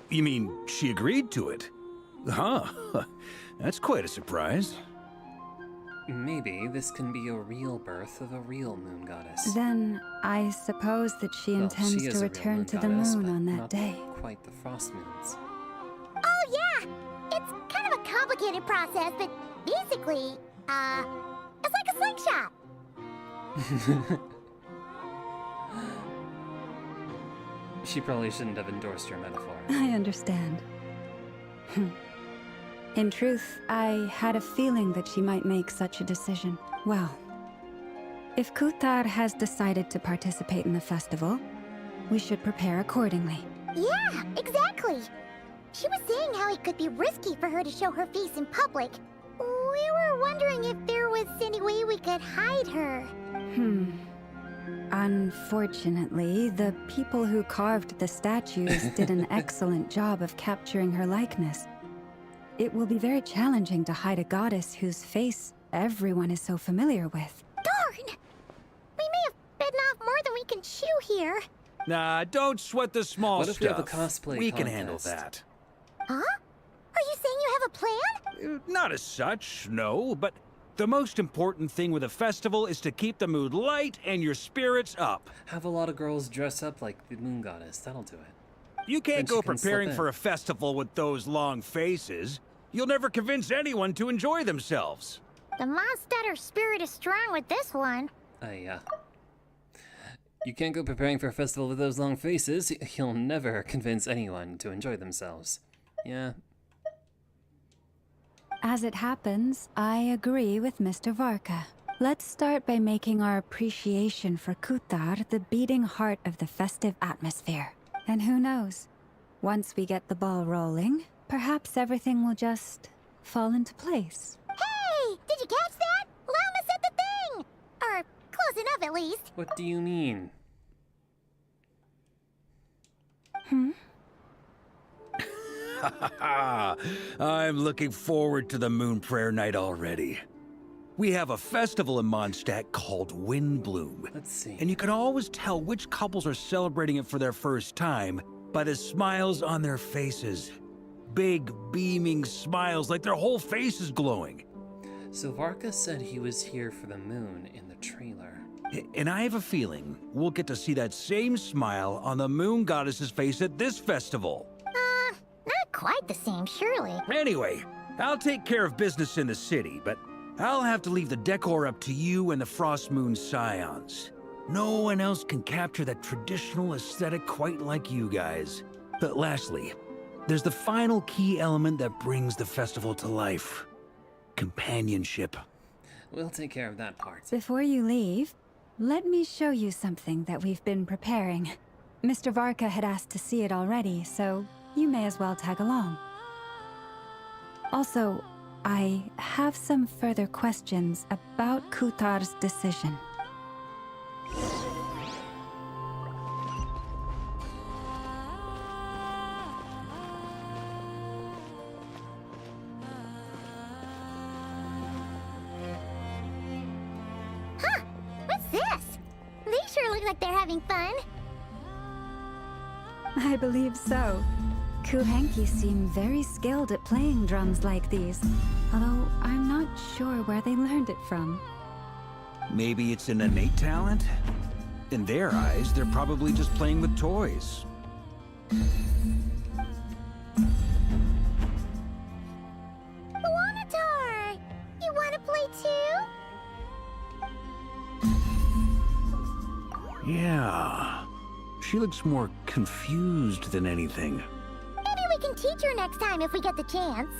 You mean she agreed to it? Huh. That's quite a surprise. Maybe this can be a real birth of a real moon goddess. Then I suppose that she intends she is to a real return moon to the goddess, moon but on that not day. quite the frost moons. Oh yeah! It's kind of a complicated process, but basically, it's like a slingshot. She probably shouldn't have endorsed your metaphor. I understand. In truth, I had a feeling that she might make such a decision. Well, if Kuthar has decided to participate in the festival, we should prepare accordingly. Yeah, exactly. She was saying how it could be risky for her to show her face in public. We were wondering if there was any way we could hide her. Unfortunately, the people who carved the statues did an excellent job of capturing her likeness. It will be very challenging to hide a goddess whose face everyone is so familiar with. Darn! We may have bitten off more than we can chew here. Nah, don't sweat the small What if stuff. we have a cosplay We can contest? handle that. Huh? Are you saying you have a plan? Not as such, no, but the most important thing with a festival is to keep the mood light and your spirits up. Have a lot of girls dress up like the moon goddess. That'll do it. You Then can't she go can slip preparing in. for a festival with those long faces. You'll never convince anyone to enjoy themselves. The Mondstatter spirit is strong with this one. You can't go preparing for a festival with those long faces. You'll never convince anyone to enjoy themselves. Yeah. As it happens, I agree with Mr. Varka. Let's start by making our appreciation for Kuthar the beating heart of the festive atmosphere. And who knows? Once we get the ball rolling, perhaps everything will just fall into place. Hey! Did you catch that? Lama said the thing! Or close enough, at least. What do you mean? I'm looking forward to the Moon Prayer Night already. We have a festival in Mondstadt called Windbloom. Let's see. And you can always tell which couples are celebrating it for their first time by the smiles on their faces. Big, beaming smiles like their whole face is glowing. So Varka said he was here for the moon in the trailer. And I have a feeling we'll get to see that same smile on the Moon Goddess's face at this festival. Not quite the same, surely. Anyway, I'll take care of business in the city, but I'll have to leave the decor up to you and the Frost Moon Scions. No one else can capture that traditional aesthetic quite like you guys. But lastly, there's the final key element that brings the festival to life. Companionship. We'll take care of that part. Before you leave, let me show you something that we've been preparing. Mr. Varka had asked to see it already, so you may as well tag along. Also, I have some further questions about Kuthar's decision. Huh! What's this? They sure look like they're having fun. I believe so. Kuhenki seem very skilled at playing drums like these, although I'm not sure where they learned it from. Maybe it's an innate talent? In their eyes, they're probably just playing with toys. Wanatar! You wanna play too? Yeah. She looks more confused than anything. Maybe we can teach her next time if we get the chance.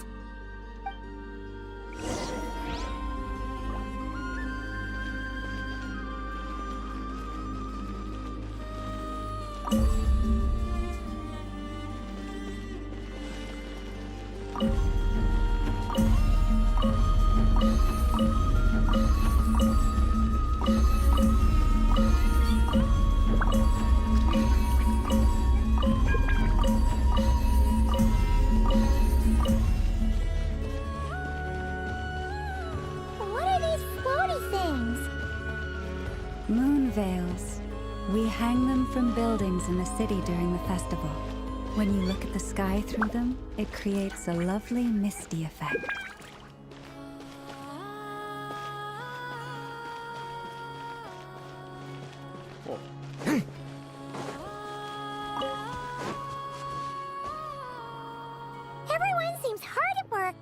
What are these floaty things? Moon veils. We hang them from buildings in the city during the festival. When you look at the sky through them, it creates a lovely misty effect. Everyone seems hard at work.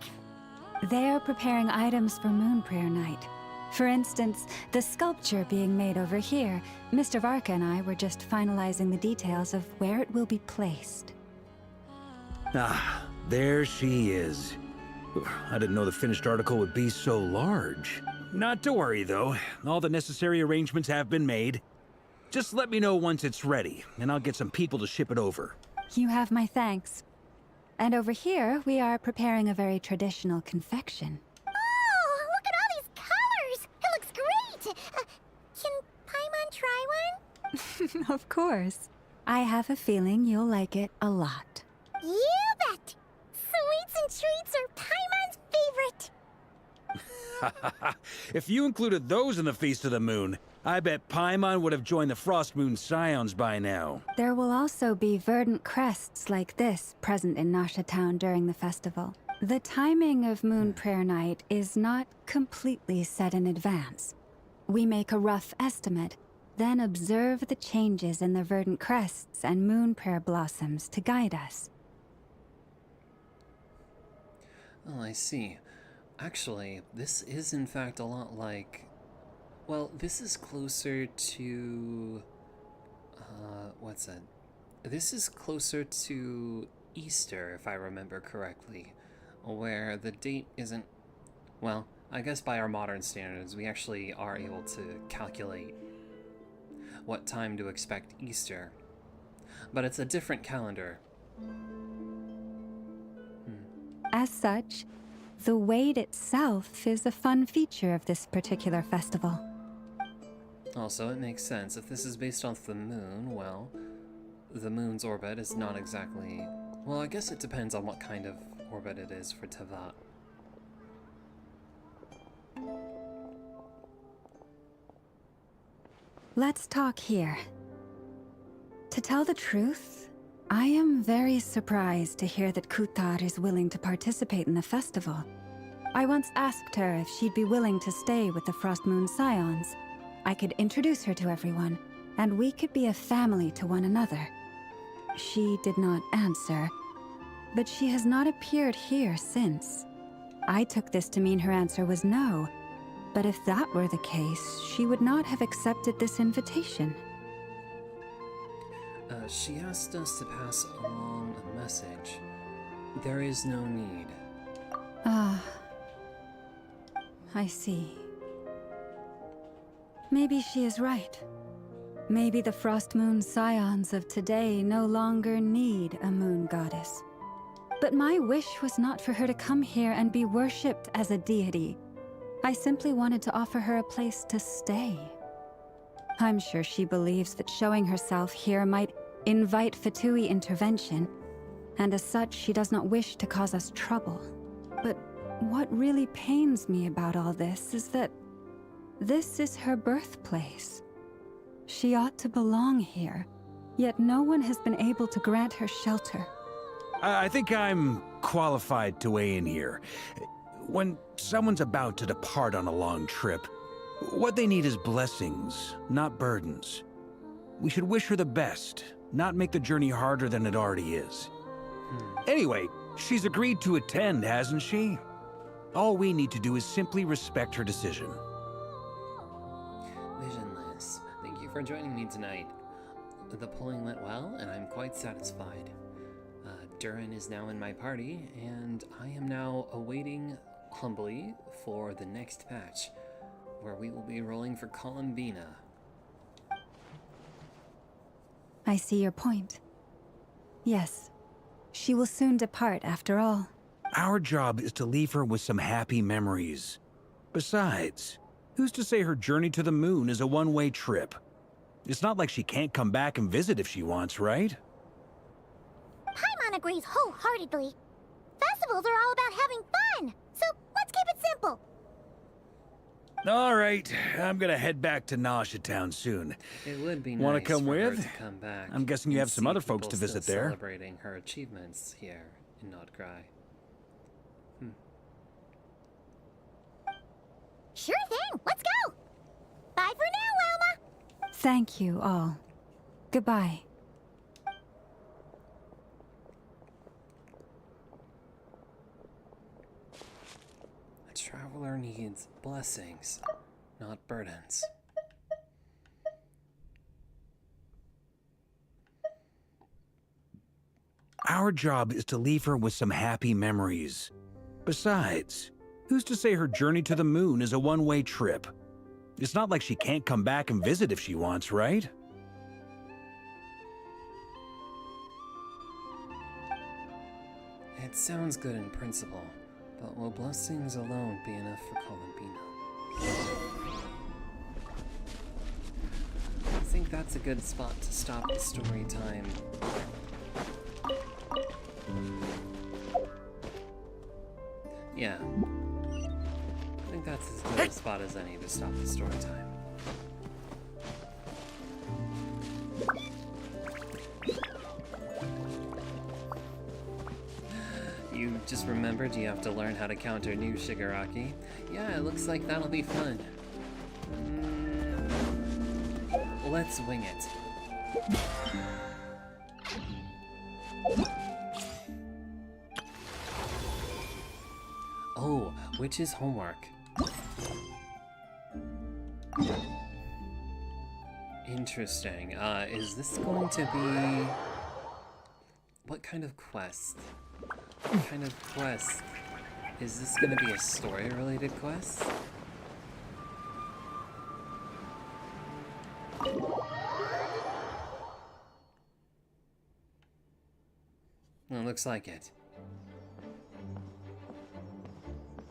They're preparing items for Moon Prayer Night. For instance, the sculpture being made over here, Mr. Varka and I were just finalizing the details of where it will be placed. Ah, there she is. I didn't know the finished article would be so large. Not to worry, though. All the necessary arrangements have been made. Just let me know once it's ready, and I'll get some people to ship it over. You have my thanks. And over here, we are preparing a very traditional confection. Oh, look at all these colors! It looks great! Can Paimon try one? Of course. I have a feeling you'll like it a lot. You bet! Sweets and treats are Paimon's favorite. If you included those in the Feast of the Moon, I bet Paimon would have joined the Frost Moon Scions by now. There will also be verdant crests like this present in Nasha Town during the festival. The timing of Moon Prayer Night is not completely set in advance. We make a rough estimate, then observe the changes in the verdant crests and Moon Prayer blossoms to guide us. Oh, I see. Actually, this is in fact a lot like... Well, this is closer to... what's it? This is closer to Easter, if I remember correctly, where the date isn't... Well, I guess by our modern standards, we actually are able to calculate what time to expect Easter. But it's a different calendar. As such, the Wade itself is a fun feature of this particular festival. Also, it makes sense. If this is based off the moon, well, the moon's orbit is not exactly... Well, I guess it depends on what kind of orbit it is for Tevat. Let's talk here. To tell the truth, I am very surprised to hear that Kutar is willing to participate in the festival. I once asked her if she'd be willing to stay with the Frost Moon Scions. I could introduce her to everyone, and we could be a family to one another. She did not answer, but she has not appeared here since. I took this to mean her answer was no, but if that were the case, she would not have accepted this invitation. She asked us to pass along a message. There is no need. Ah, I see. Maybe she is right. Maybe the Frost Moon Scions of today no longer need a moon goddess. But my wish was not for her to come here and be worshipped as a deity. I simply wanted to offer her a place to stay. I'm sure she believes that showing herself here might invite Fatui intervention, and as such she does not wish to cause us trouble. But what really pains me about all this is that this is her birthplace. She ought to belong here, yet no one has been able to grant her shelter. I think I'm qualified to weigh in here. When someone's about to depart on a long trip, what they need is blessings, not burdens. We should wish her the best, not make the journey harder than it already is. Anyway, she's agreed to attend, hasn't she? All we need to do is simply respect her decision. Visionless, thank you for joining me tonight. The polling went well, and I'm quite satisfied. Durin is now in my party, and I am now awaiting humbly for the next patch, where we will be rolling for Columbina. I see your point. Yes, she will soon depart after all. Our job is to leave her with some happy memories. Besides, who's to say her journey to the moon is a one-way trip? It's not like she can't come back and visit if she wants, right? Paimon agrees wholeheartedly. Festivals are all about having fun, so let's keep it simple. All right, I'm gonna head back to Nasha Town soon. It would be Wanna nice come for her with? to come back. I'm guessing you and have some see other folks people to visit still there. Celebrating her achievements here in Nodcry. Sure thing, let's go! Bye for now, Wilma! Thank you all. Goodbye. A traveler needs blessings, not burdens. Our job is to leave her with some happy memories. Besides, who's to say her journey to the moon is a one-way trip? It's not like she can't come back and visit if she wants, right? It sounds good in principle, but will blessings alone be enough for Columbina? I think that's a good spot to stop the story time. Yeah. I think that's as good a spot as any to stop the story time. You just remembered you have to learn how to counter new Shigaraki. Yeah, it looks like that'll be fun. Let's wing it. Oh, which is homework? Interesting. Is this going to be... What kind of quest? What kind of quest? Is this going to be a story-related quest? Well, it looks like it.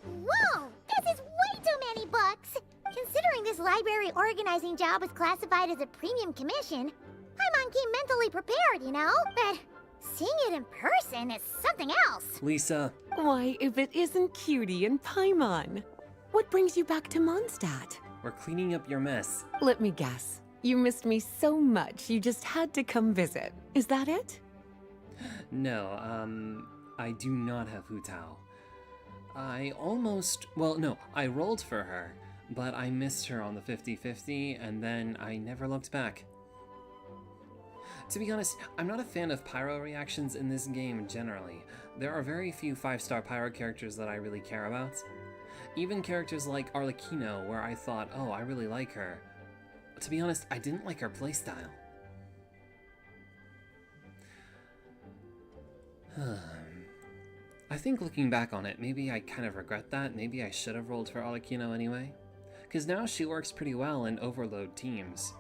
Whoa! This is way too many books! Considering this library organizing job was classified as a premium commission, Paimon came mentally prepared, you know? But seeing it in person is something else. Lisa. Why, if it isn't Cutie and Paimon. What brings you back to Mondstadt? We're cleaning up your mess. Let me guess. You missed me so much, you just had to come visit. Is that it? No, I do not have Hu Tao. I almost... Well, no, I rolled for her, but I missed her on the 50-50, and then I never looked back. To be honest, I'm not a fan of pyro reactions in this game generally. There are very few 5-star pyro characters that I really care about. Even characters like Arlecchino, where I thought, oh, I really like her. To be honest, I didn't like her playstyle. I think looking back on it, maybe I kind of regret that. Maybe I should have rolled for Arlecchino anyway. Because now she works pretty well in overload teams.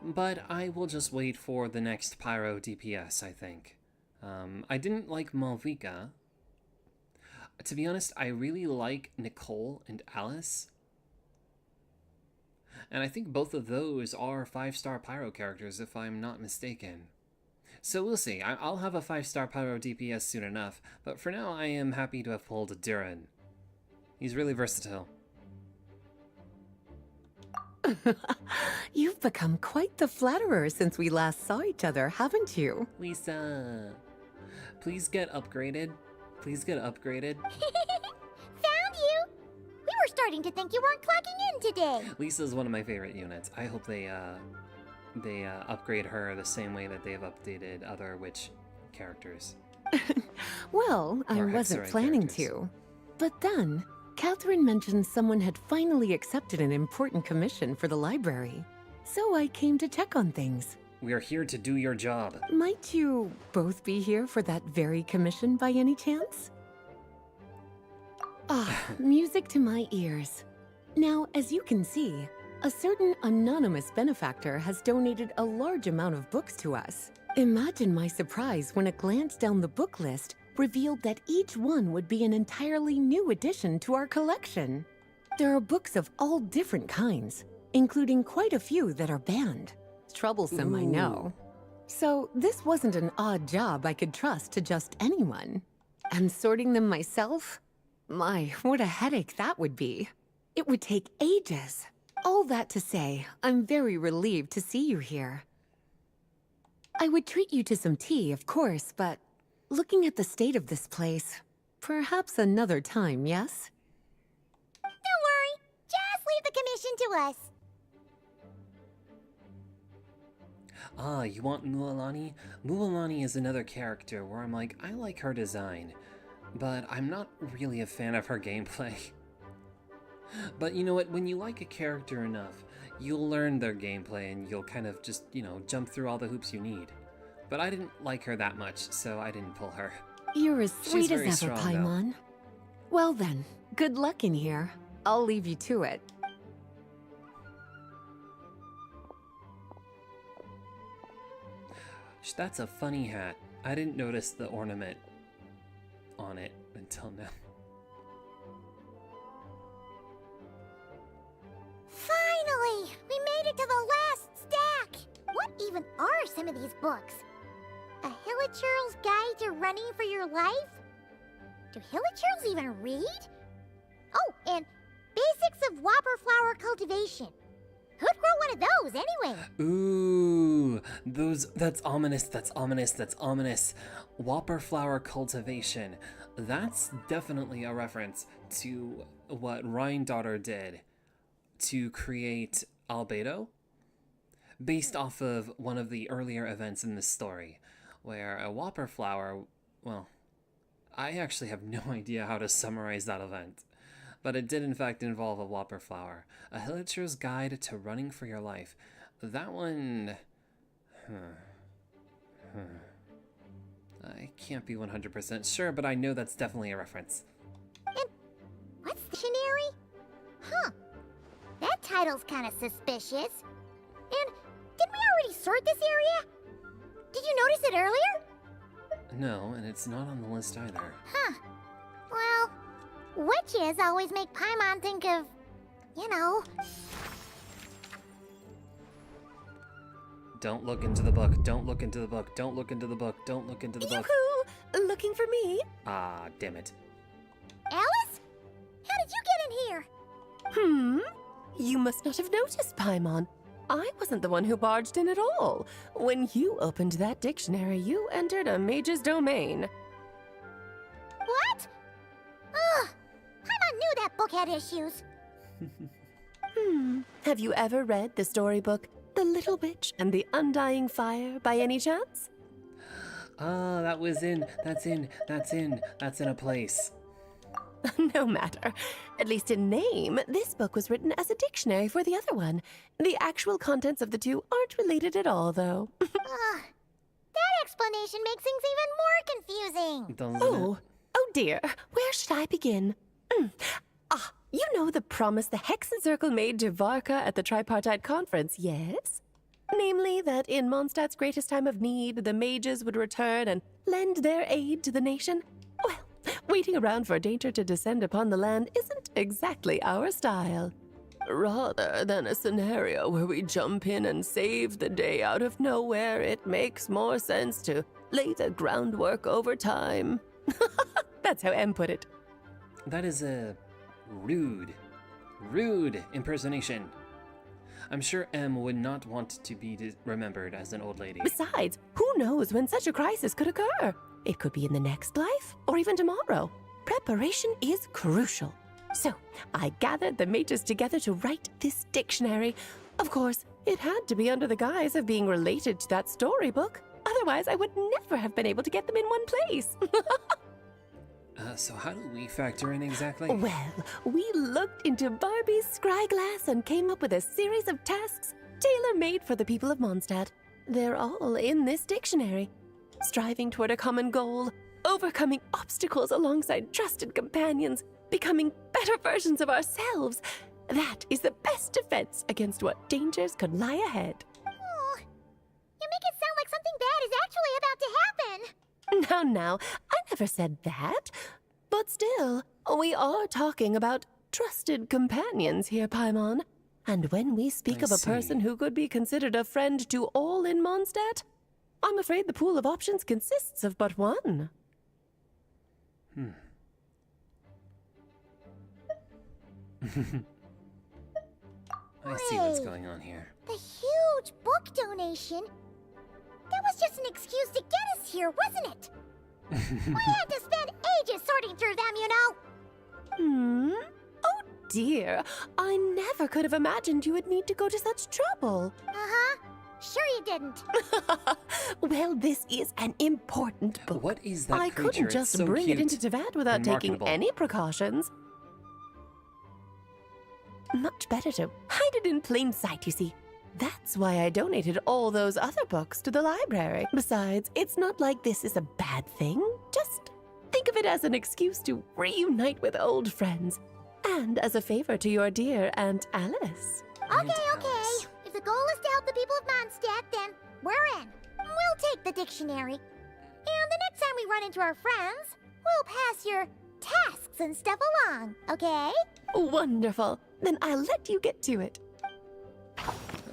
But I will just wait for the next Pyro DPS, I think. I didn't like Malvika. To be honest, I really like Nicole and Alice. And I think both of those are 5-star Pyro characters, if I'm not mistaken. So we'll see. I'll have a 5-star Pyro DPS soon enough, but for now I am happy to have pulled Durin. He's really versatile. You've become quite the flatterer since we last saw each other, haven't you? Lisa, please get upgraded. Please get upgraded. Found you! We were starting to think you weren't clocking in today. Lisa's one of my favorite units. I hope they upgrade her the same way that they've updated other witch characters. Well, I Or wasn't Hexerite planning characters. to. But then, Catherine mentioned someone had finally accepted an important commission for the library. So I came to check on things. We are here to do your job. Might you both be here for that very commission by any chance? Ah, music to my ears. Now, as you can see, a certain anonymous benefactor has donated a large amount of books to us. Imagine my surprise when a glance down the book list revealed that each one would be an entirely new addition to our collection. There are books of all different kinds, including quite a few that are banned. Troublesome, I know. So this wasn't an odd job I could trust to just anyone. And sorting them myself? My, what a headache that would be. It would take ages. All that to say, I'm very relieved to see you here. I would treat you to some tea, of course, but looking at the state of this place, perhaps another time, yes? Don't worry. Just leave the commission to us. Ah, you want Mualani? Mualani is another character where I'm like, I like her design, but I'm not really a fan of her gameplay. But you know what, when you like a character enough, you'll learn their gameplay and you'll kind of just, you know, jump through all the hoops you need. But I didn't like her that much, so I didn't pull her. You're as She's sweet very as ever, strong, Paimon. Well then, good luck in here. I'll leave you to it. That's a funny hat. I didn't notice the ornament on it until now. Finally! We made it to the last stack! What even are some of these books? A Hilichurl's Guide to Running for Your Life? Do Hilichurls even read? Oh, and Basics of Whopper Flower Cultivation. Who'd grow one of those, anyway? Ooh, that's ominous, that's ominous, that's ominous. Whopper flower cultivation. That's definitely a reference to what Rhine-Daughter did to create Albedo, based off of one of the earlier events in this story, where a Whopper flower, well, I actually have no idea how to summarize that event. But it did in fact involve a Whopper flower. A Hilichurl's Guide to Running for Your Life. That one... I can't be 100% sure, but I know that's definitely a reference. And what's the dictionary? Huh. That title's kind of suspicious. And didn't we already sort this area? Did you notice it earlier? No, and it's not on the list either. Huh. Well... witches always make Paimon think of, you know... Don't look into the book, don't look into the book, don't look into the book, don't look into the book. Yoo-hoo! Looking for me? Ah, damn it. Alice? How did you get in here? You must not have noticed, Paimon. I wasn't the one who barged in at all. When you opened that dictionary, you entered a mage's domain. What? Ugh! Paimon knew that book had issues. Have you ever read the storybook, The Little Witch and the Undying Fire, by any chance? Ah, that's in a place. No matter. At least in name, this book was written as a dictionary for the other one. The actual contents of the two aren't related at all, though. That explanation makes things even more confusing. Doesn't it? Oh dear, where should I begin? You know the promise the Hexen Circle made to Varka at the Tripartite Conference, yes? Namely, that in Mondstadt's greatest time of need, the mages would return and lend their aid to the nation? Well, waiting around for danger to descend upon the land isn't exactly our style. Rather than a scenario where we jump in and save the day out of nowhere, it makes more sense to lay the groundwork over time. That's how M put it. That is a rude impersonation. I'm sure M would not want to be remembered as an old lady. Besides, who knows when such a crisis could occur? It could be in the next life, or even tomorrow. Preparation is crucial. So, I gathered the mages together to write this dictionary. Of course, it had to be under the guise of being related to that storybook. Otherwise, I would never have been able to get them in one place. So how do we factor in exactly? Well, we looked into Barbie's scryglass and came up with a series of tasks tailor-made for the people of Mondstadt. They're all in this dictionary. Striving toward a common goal, overcoming obstacles alongside trusted companions, becoming better versions of ourselves. That is the best defense against what dangers could lie ahead. Oh, you make it sound like something bad is actually about to happen. Now, I never said that. But still, we are talking about trusted companions here, Paimon. And when we speak of a person who could be considered a friend to all in Mondstadt, I'm afraid the pool of options consists of but one. I see what's going on here. The huge book donation? That was just an excuse to get us here, wasn't it? We had to spend ages sorting through them, you know. Oh dear, I never could have imagined you would need to go to such trouble. Uh-huh. Sure you didn't. Well, this is an important book. What is that I creature? couldn't just It's so bring cute it into Teyvat without and taking marketable. any precautions. Much better to hide it in plain sight, you see. That's why I donated all those other books to the library. Besides, it's not like this is a bad thing. Just think of it as an excuse to reunite with old friends. And as a favor to your dear Aunt Alice. Okay. If the goal is to help the people of Mondstadt, then we're in. We'll take the dictionary. And the next time we run into our friends, we'll pass your tasks and stuff along, okay? Wonderful. Then I'll let you get to it.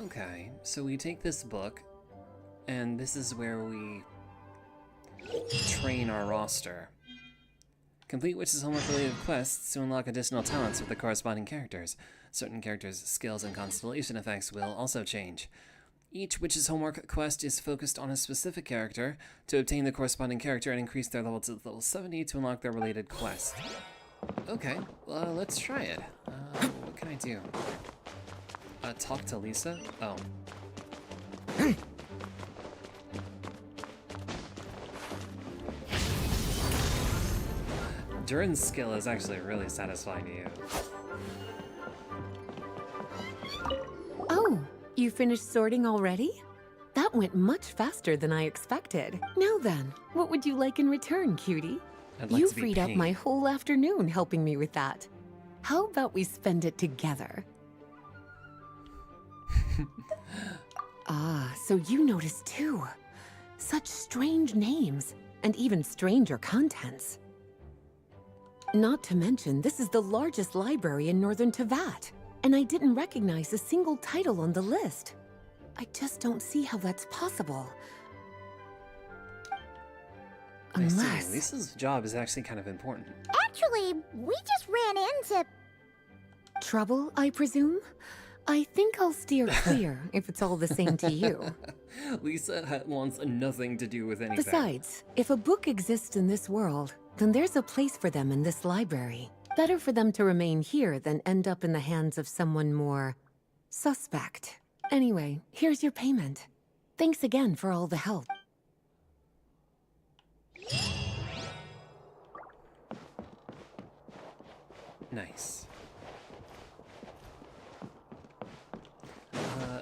Okay, so we take this book, and this is where we train our roster. Complete Witch's Homework-related quests to unlock additional talents with the corresponding characters. Certain characters' skills and constellation effects will also change. Each Witch's Homework quest is focused on a specific character. To obtain the corresponding character and increase their level to level 70 to unlock their related quest. Okay, let's try it. What can I do? Talk to Lisa? Oh. Durin's skill is actually really satisfying to you. Oh, you finished sorting already? That went much faster than I expected. Now then, what would you like in return, cutie? I'd like You to be freed up paid. my whole afternoon helping me with that. How about we spend it together? Ah, so you noticed too. Such strange names, and even stranger contents. Not to mention, this is the largest library in northern Teyvat, and I didn't recognize a single title on the list. I just don't see how that's possible. I see. Unless... Lisa's job is actually kind of important. Actually, we just ran into... Trouble, I presume? I think I'll steer clear if it's all the same to you. Lisa wants nothing to do with anything. Besides, if a book exists in this world, then there's a place for them in this library. Better for them to remain here than end up in the hands of someone more suspect. Anyway, here's your payment. Thanks again for all the help. Nice.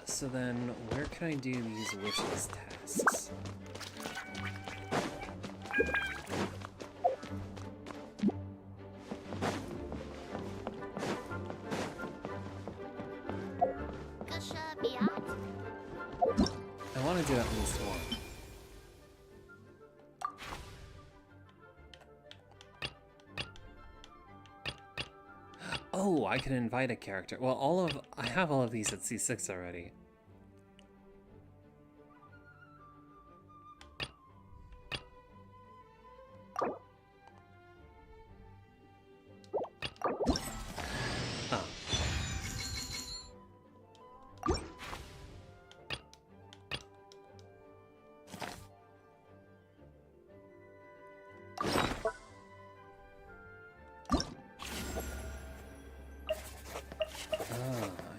So then, where can I do these witches tasks? I want to do at least one. Oh, I can invite a character. Well, I have all of these at C6 already. Oh.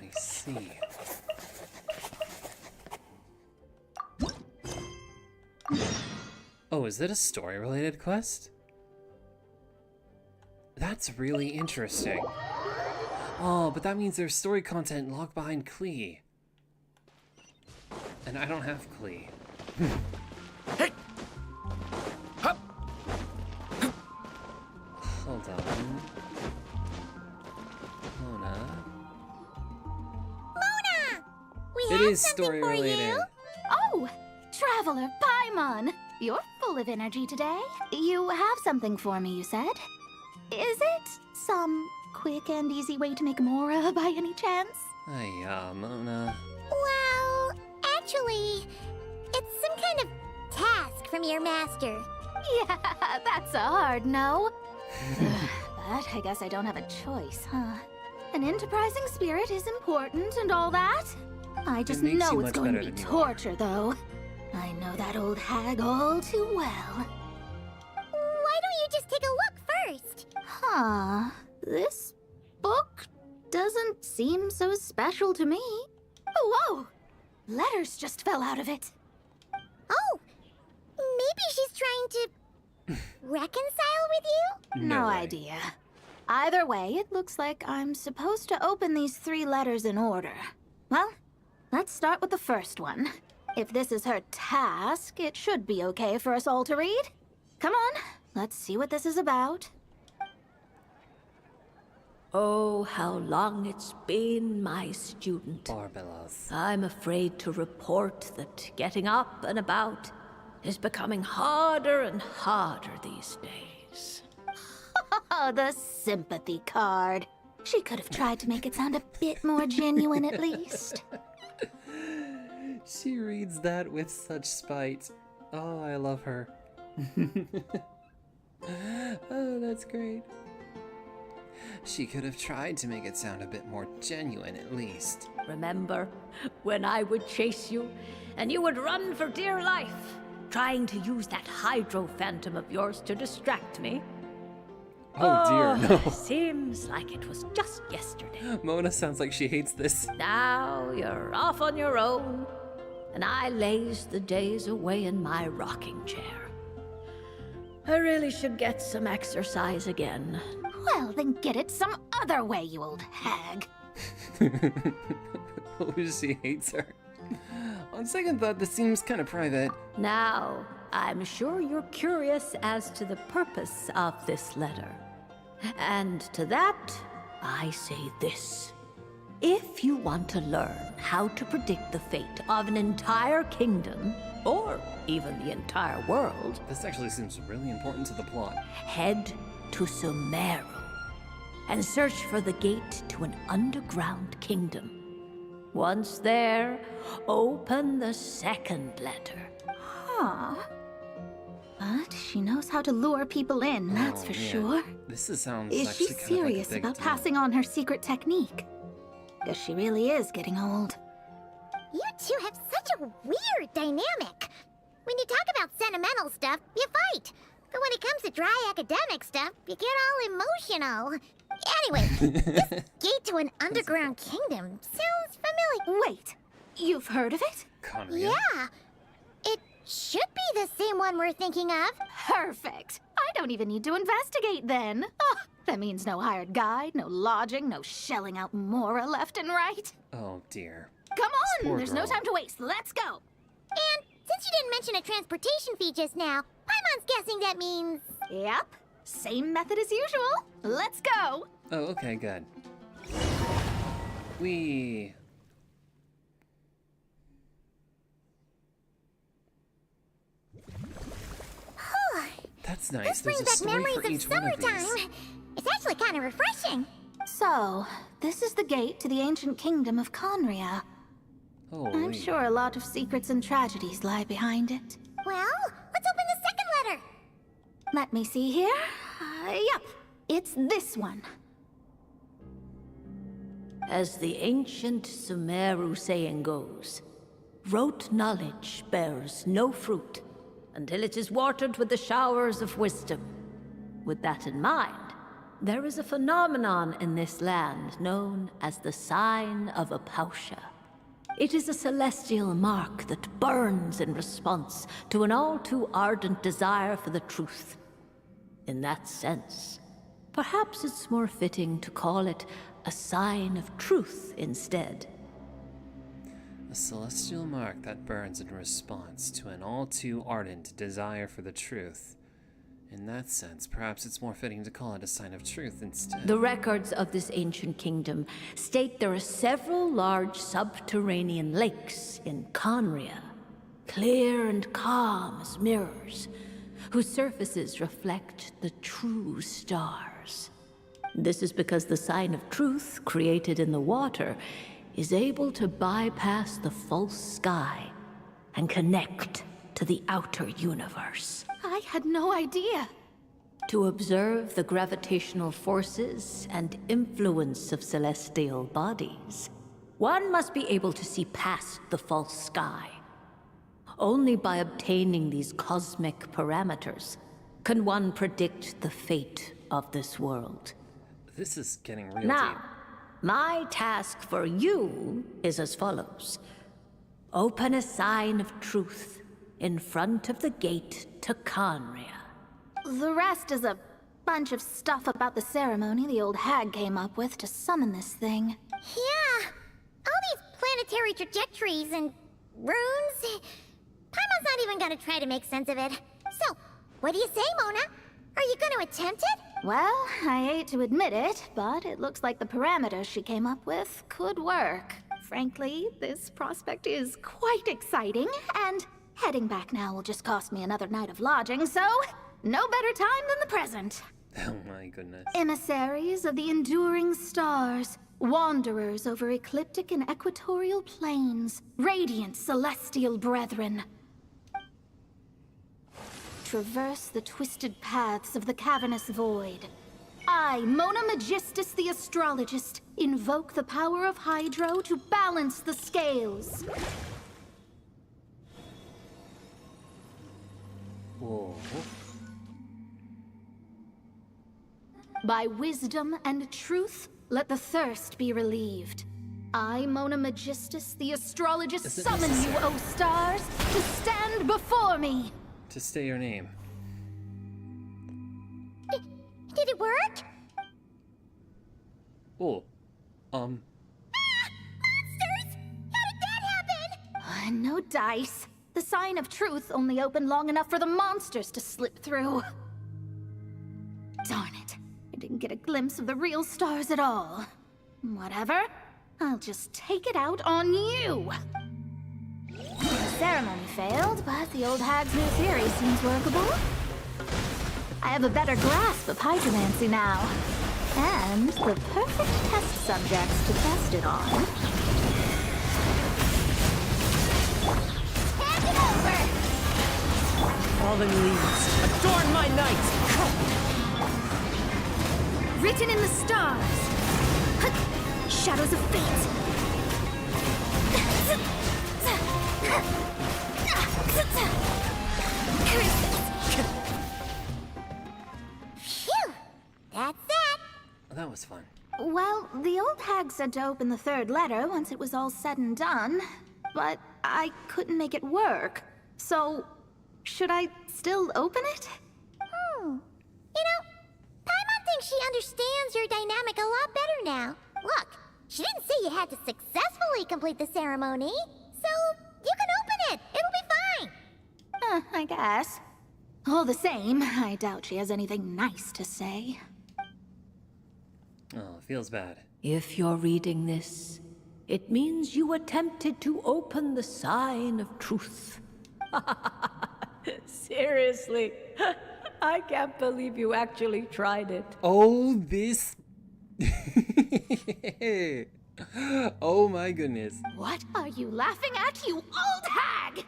I see. Oh, is it a story-related quest? That's really interesting. Oh, but that means there's story content locked behind Klee. And I don't have Klee. Hey! Hup! Hold on. Mona. Mona! We It have is something story for related. you. Oh, Traveler Paimon! You're full of energy today. You have something for me, you said? Is it some quick and easy way to make Mora by any chance? Mona. Well, actually, it's some kind of task from your master. Yeah, that's a hard no. But I guess I don't have a choice, huh? An enterprising spirit is important and all that. I just makes know you it's much going to better be than you are. torture, though. I know that old hag all too well. Why don't you just take a look first? Huh. This book doesn't seem so special to me. Oh, whoa! Letters just fell out of it. Oh, maybe she's trying to reconcile with you? No way. idea. Either way, it looks like I'm supposed to open these 3 letters in order. Well, let's start with the first one. If this is her task, it should be okay for us all to read. Come on, let's see what this is about. Oh, how long it's been, my student. Barbelos. I'm afraid to report that getting up and about is becoming harder and harder these days. Oh, the sympathy card. She could have tried to make it sound a bit more genuine at least. She reads that with such spite. Oh, I love her. Oh, that's great. She could have tried to make it sound a bit more genuine at least. Remember when I would chase you and you would run for dear life, trying to use that hydro phantom of yours to distract me? Oh dear, no. Seems like it was just yesterday. Mona sounds like she hates this. Now you're off on your own, and I laze the days away in my rocking chair. I really should get some exercise again. Well, then get it some other way, you old hag. Oh, she hates her. On second thought, this seems kind of private. Now, I'm sure you're curious as to the purpose of this letter. And to that, I say this. If you want to learn how to predict the fate of an entire kingdom, or even the entire world, This actually seems really important to the plot. head to Sumeru and search for the gate to an underground kingdom. Once there, open the second letter. Huh. But she knows how to lure people in, that's Oh, for man. sure. This sounds Is she actually kind of serious like a big about deal. passing on her secret technique? Guess she really is getting old. You two have such a weird dynamic. When you talk about sentimental stuff, you fight. But when it comes to dry academic stuff, you get all emotional. Anyway, this gate to an underground kingdom sounds familiar. Wait, you've heard of it? Conria. Yeah, it should be the same one we're thinking of. Perfect. I don't even need to investigate then. Oh, that means no hired guide, no lodging, no shelling out Mora left and right. Oh dear. Come on, Poor there's no girl. time to waste. Let's go. And since you didn't mention a transportation fee just now, Paimon's guessing that means... Yep, same method as usual. Let's go. Oh, okay, good. We. That's nice. This There's brings a back story memories for of each one of summertime. these. It's actually kind of refreshing. So, this is the gate to the ancient kingdom of Conria. I'm Holy. sure a lot of secrets and tragedies lie behind it. Well, let's open the second letter. Let me see here. Yep, it's this one. As the ancient Sumeru saying goes, rote knowledge bears no fruit until it is watered with the showers of wisdom. With that in mind, there is a phenomenon in this land known as the Sign of Apausha. It is a celestial mark that burns in response to an all too ardent desire for the truth. In that sense, Perhaps it's more fitting to call it a sign of truth instead. A celestial mark that burns in response to an all too ardent desire for the truth. In that sense, perhaps it's more fitting to call it a sign of truth instead. The records of this ancient kingdom state there are several large subterranean lakes in Conria, clear and calm as mirrors, whose surfaces reflect the true stars. This is because the sign of truth created in the water is able to bypass the false sky and connect to the outer universe. I had no idea. To observe the gravitational forces and influence of celestial bodies, one must be able to see past the false sky. Only by obtaining these cosmic parameters can one predict the fate of this world. This is getting real Now, deep. my task for you is as follows. Open a sign of truth in front of the gate to Conria. The rest is a bunch of stuff about the ceremony the old hag came up with to summon this thing. Yeah, all these planetary trajectories and runes. Paimon's not even gonna try to make sense of it. So, what do you say, Mona? Are you gonna attempt it? Well, I hate to admit it, but it looks like the parameters she came up with could work. Frankly, this prospect is quite exciting, and heading back now will just cost me another night of lodging, so no better time than the present. Oh my goodness. Emissaries of the enduring stars, wanderers over ecliptic and equatorial planes, radiant celestial brethren. Traverse the twisted paths of the cavernous void. I, Mona Magistus the Astrologist, invoke the power of Hydro to balance the scales. Whoa. By wisdom and truth, let the thirst be relieved. I, Mona Magistus the Astrologist, Is it summon you, necessary? O stars, to stand before me. To say your name. Did it work? Oh. Monsters! How did that happen? No dice. The sign of truth only opened long enough for the monsters to slip through. Darn it. I didn't get a glimpse of the real stars at all. Whatever. I'll just take it out on you. The ceremony failed, but the old hag's new theory seems workable. I have a better grasp of hydromancy now. And the perfect test subjects to test it on. Hand it over! Fallen leaves, adorn my night! Written in the stars. Shadows of fate. Phew! That's that! That was fun. Well, the old hag said to open the third letter once it was all said and done, but I couldn't make it work. So, should I still open it? You know, Paimon thinks she understands your dynamic a lot better now. Look, she didn't say you had to successfully complete the ceremony, so you can open it. It'll be fine. I guess. All the same, I doubt she has anything nice to say. Oh, feels bad. If you're reading this, it means you attempted to open the sign of truth. Seriously, I can't believe you actually tried it. Oh, this. Oh my goodness. What are you laughing at, you old hag?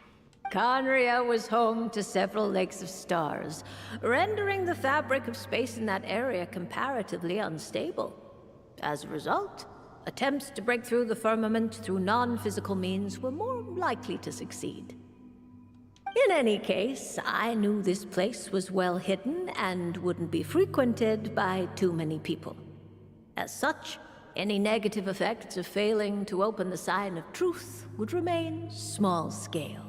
Conria was home to several lakes of stars, rendering the fabric of space in that area comparatively unstable. As a result, attempts to break through the firmament through non-physical means were more likely to succeed. In any case, I knew this place was well hidden and wouldn't be frequented by too many people. As such, any negative effects of failing to open the sign of truth would remain small scale.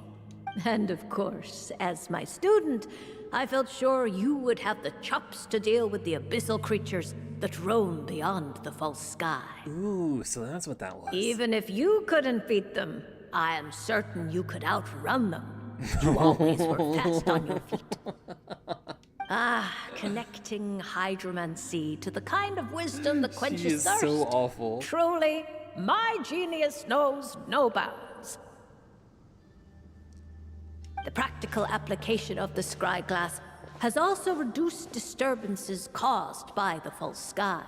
And of course, as my student, I felt sure you would have the chops to deal with the abyssal creatures that roam beyond the false sky. Ooh, so that's what that was. Even if you couldn't beat them, I am certain you could outrun them. You always were fast on your feet. Ah, connecting hydromancy to the kind of wisdom that quenches She is thirst. so awful. Truly, my genius knows no bounds. The practical application of the scry glass has also reduced disturbances caused by the false sky.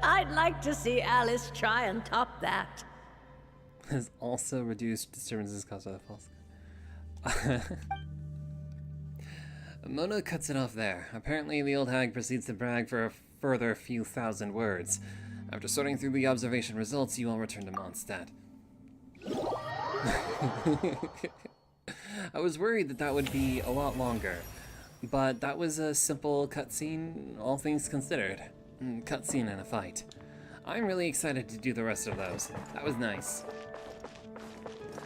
I'd like to see Alice try and top that. Has also reduced disturbances caused by the false. Mona cuts it off there. Apparently, the old hag proceeds to brag for a further few thousand words. After sorting through the observation results, you all return to Mondstadt. I was worried that would be a lot longer, but that was a simple cutscene, all things considered. Cutscene and a fight. I'm really excited to do the rest of those. That was nice.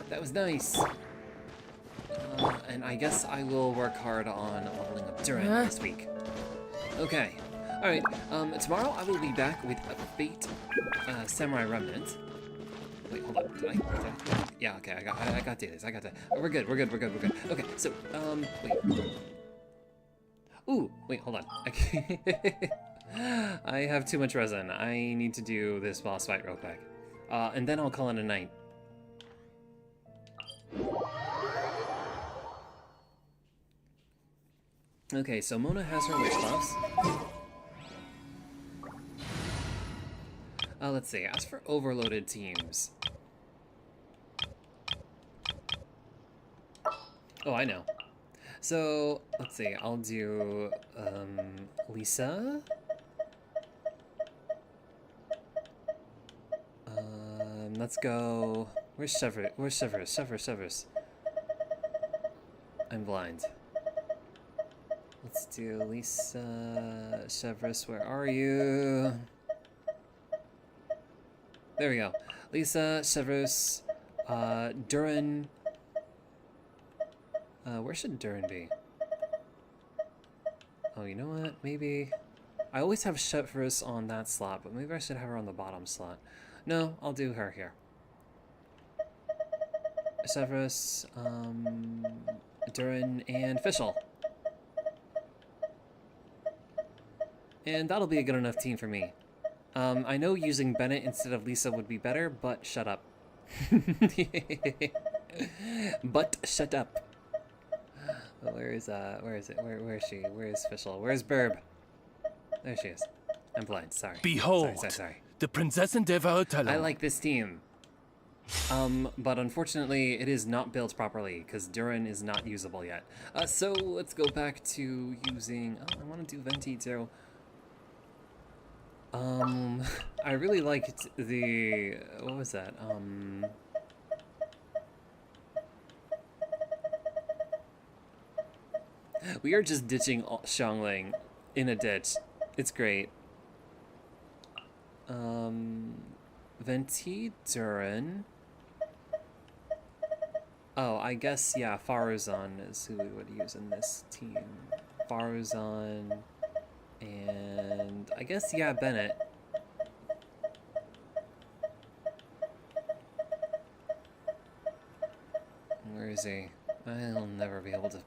That was nice. And I guess I will work hard on leveling up Durin this week. Okay. Alright, tomorrow I will be back with a Fate Samurai Remnant. Wait, hold on. Did I? Yeah, okay, I got this. I got that. We're good. Okay, so, wait. Ooh, wait, hold on. I have too much resin. I need to do this boss fight real quick. And then I'll call it a night. Okay, so Mona has her witch buffs. Let's see, as for overloaded teams. Oh, I know. So, let's see, I'll do, Lisa? Let's go... Where's Severus? I'm blind. Let's do Lisa... Severus, where are you? There we go. Lisa, Severus, Durin... where should Durin be? Oh, you know what? Maybe... I always have Severus on that slot, but maybe I should have her on the bottom slot. No, I'll do her here. Severus, Durin, and Fischl. And that'll be a good enough team for me. I know using Bennett instead of Lisa would be better, but shut up. But shut up. Where is it? Where is she? Where is Fischl? Where's Burb? There she is. I'm blind, sorry. Behold, sorry. the Prinzessin der Welt. I like this team. But unfortunately, it is not built properly, because Durin is not usable yet. So let's go back to using... Oh, I want to do Venti too. I really liked the... What was that? We are just ditching Xiangling in a ditch. It's great. Venti, Durin. Oh, I guess, yeah, Faruzan is who we would use in this team. Faruzan, and I guess, yeah, Bennett. Where is he? I'll never be able to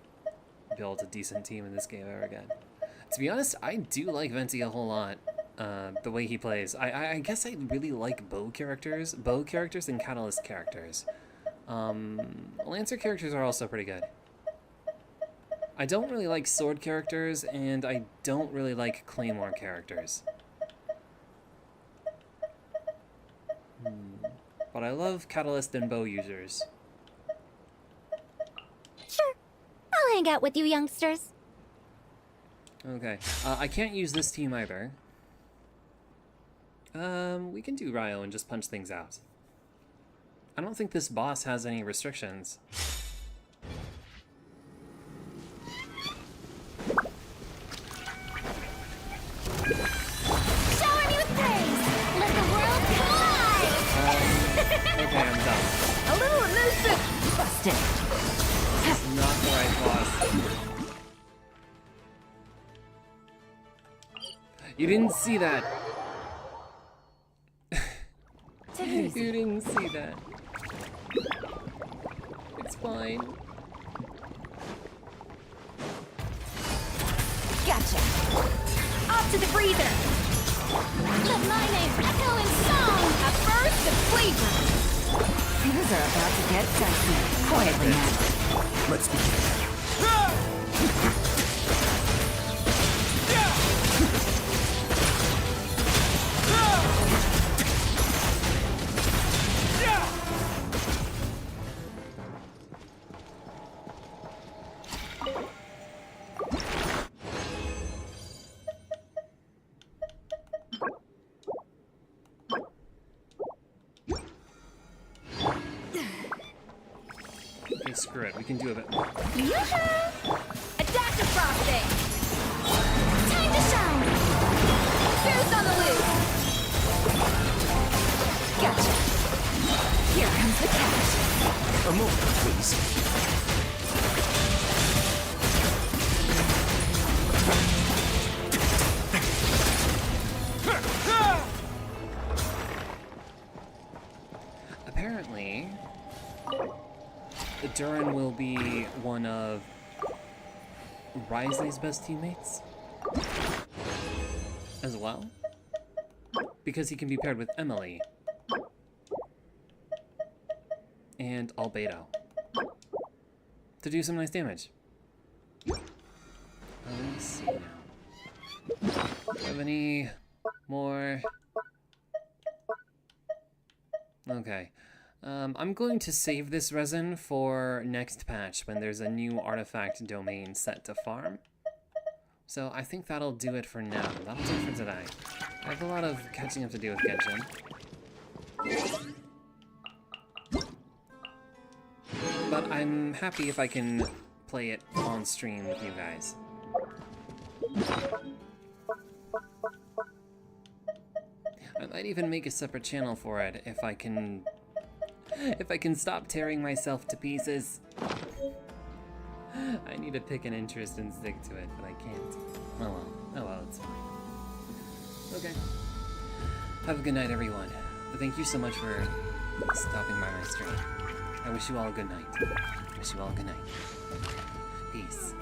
build a decent team in this game ever again. To be honest, I do like Venti a whole lot. The way he plays. I guess I really like bow characters and catalyst characters. Lancer characters are also pretty good. I don't really like sword characters, and I don't really like claymore characters. But I love catalyst and bow users. Sure. I'll hang out with you youngsters. Okay. I can't use this team either. We can do Ryo and just punch things out. I don't think this boss has any restrictions. Shower me with praise! Let the world collide! Okay, I'm done. A little elusive Busted. It's not the right boss. You didn't see that. You didn't see that. It's fine. Gotcha. Off to the breather. Let my name echo in song. A burst of flavor. Things are about to get dicey. Quietly now. Let's begin. Okay, screw it. We can do a bit more. Yoo-hoo! A dash of frosting. Time to shine. Boost on the loose. Gotcha. Here comes the catch. A moment, please. Apparently, Durin will be one of Risley's best teammates as well, because he can be paired with Emily and Albedo to do some nice damage. Let me see now. Do I have any more? Okay. I'm going to save this resin for next patch when there's a new artifact domain set to farm. So I think that'll do it for now. That'll do it for today. I have a lot of catching up to do with Genshin. But I'm happy if I can play it on stream with you guys. I might even make a separate channel for it if I can stop tearing myself to pieces. I need to pick an interest and stick to it, but I can't. Oh well, it's fine. Okay. Have a good night, everyone. But thank you so much for stopping by my stream. I wish you all a good night. Wish you all a good night. Peace.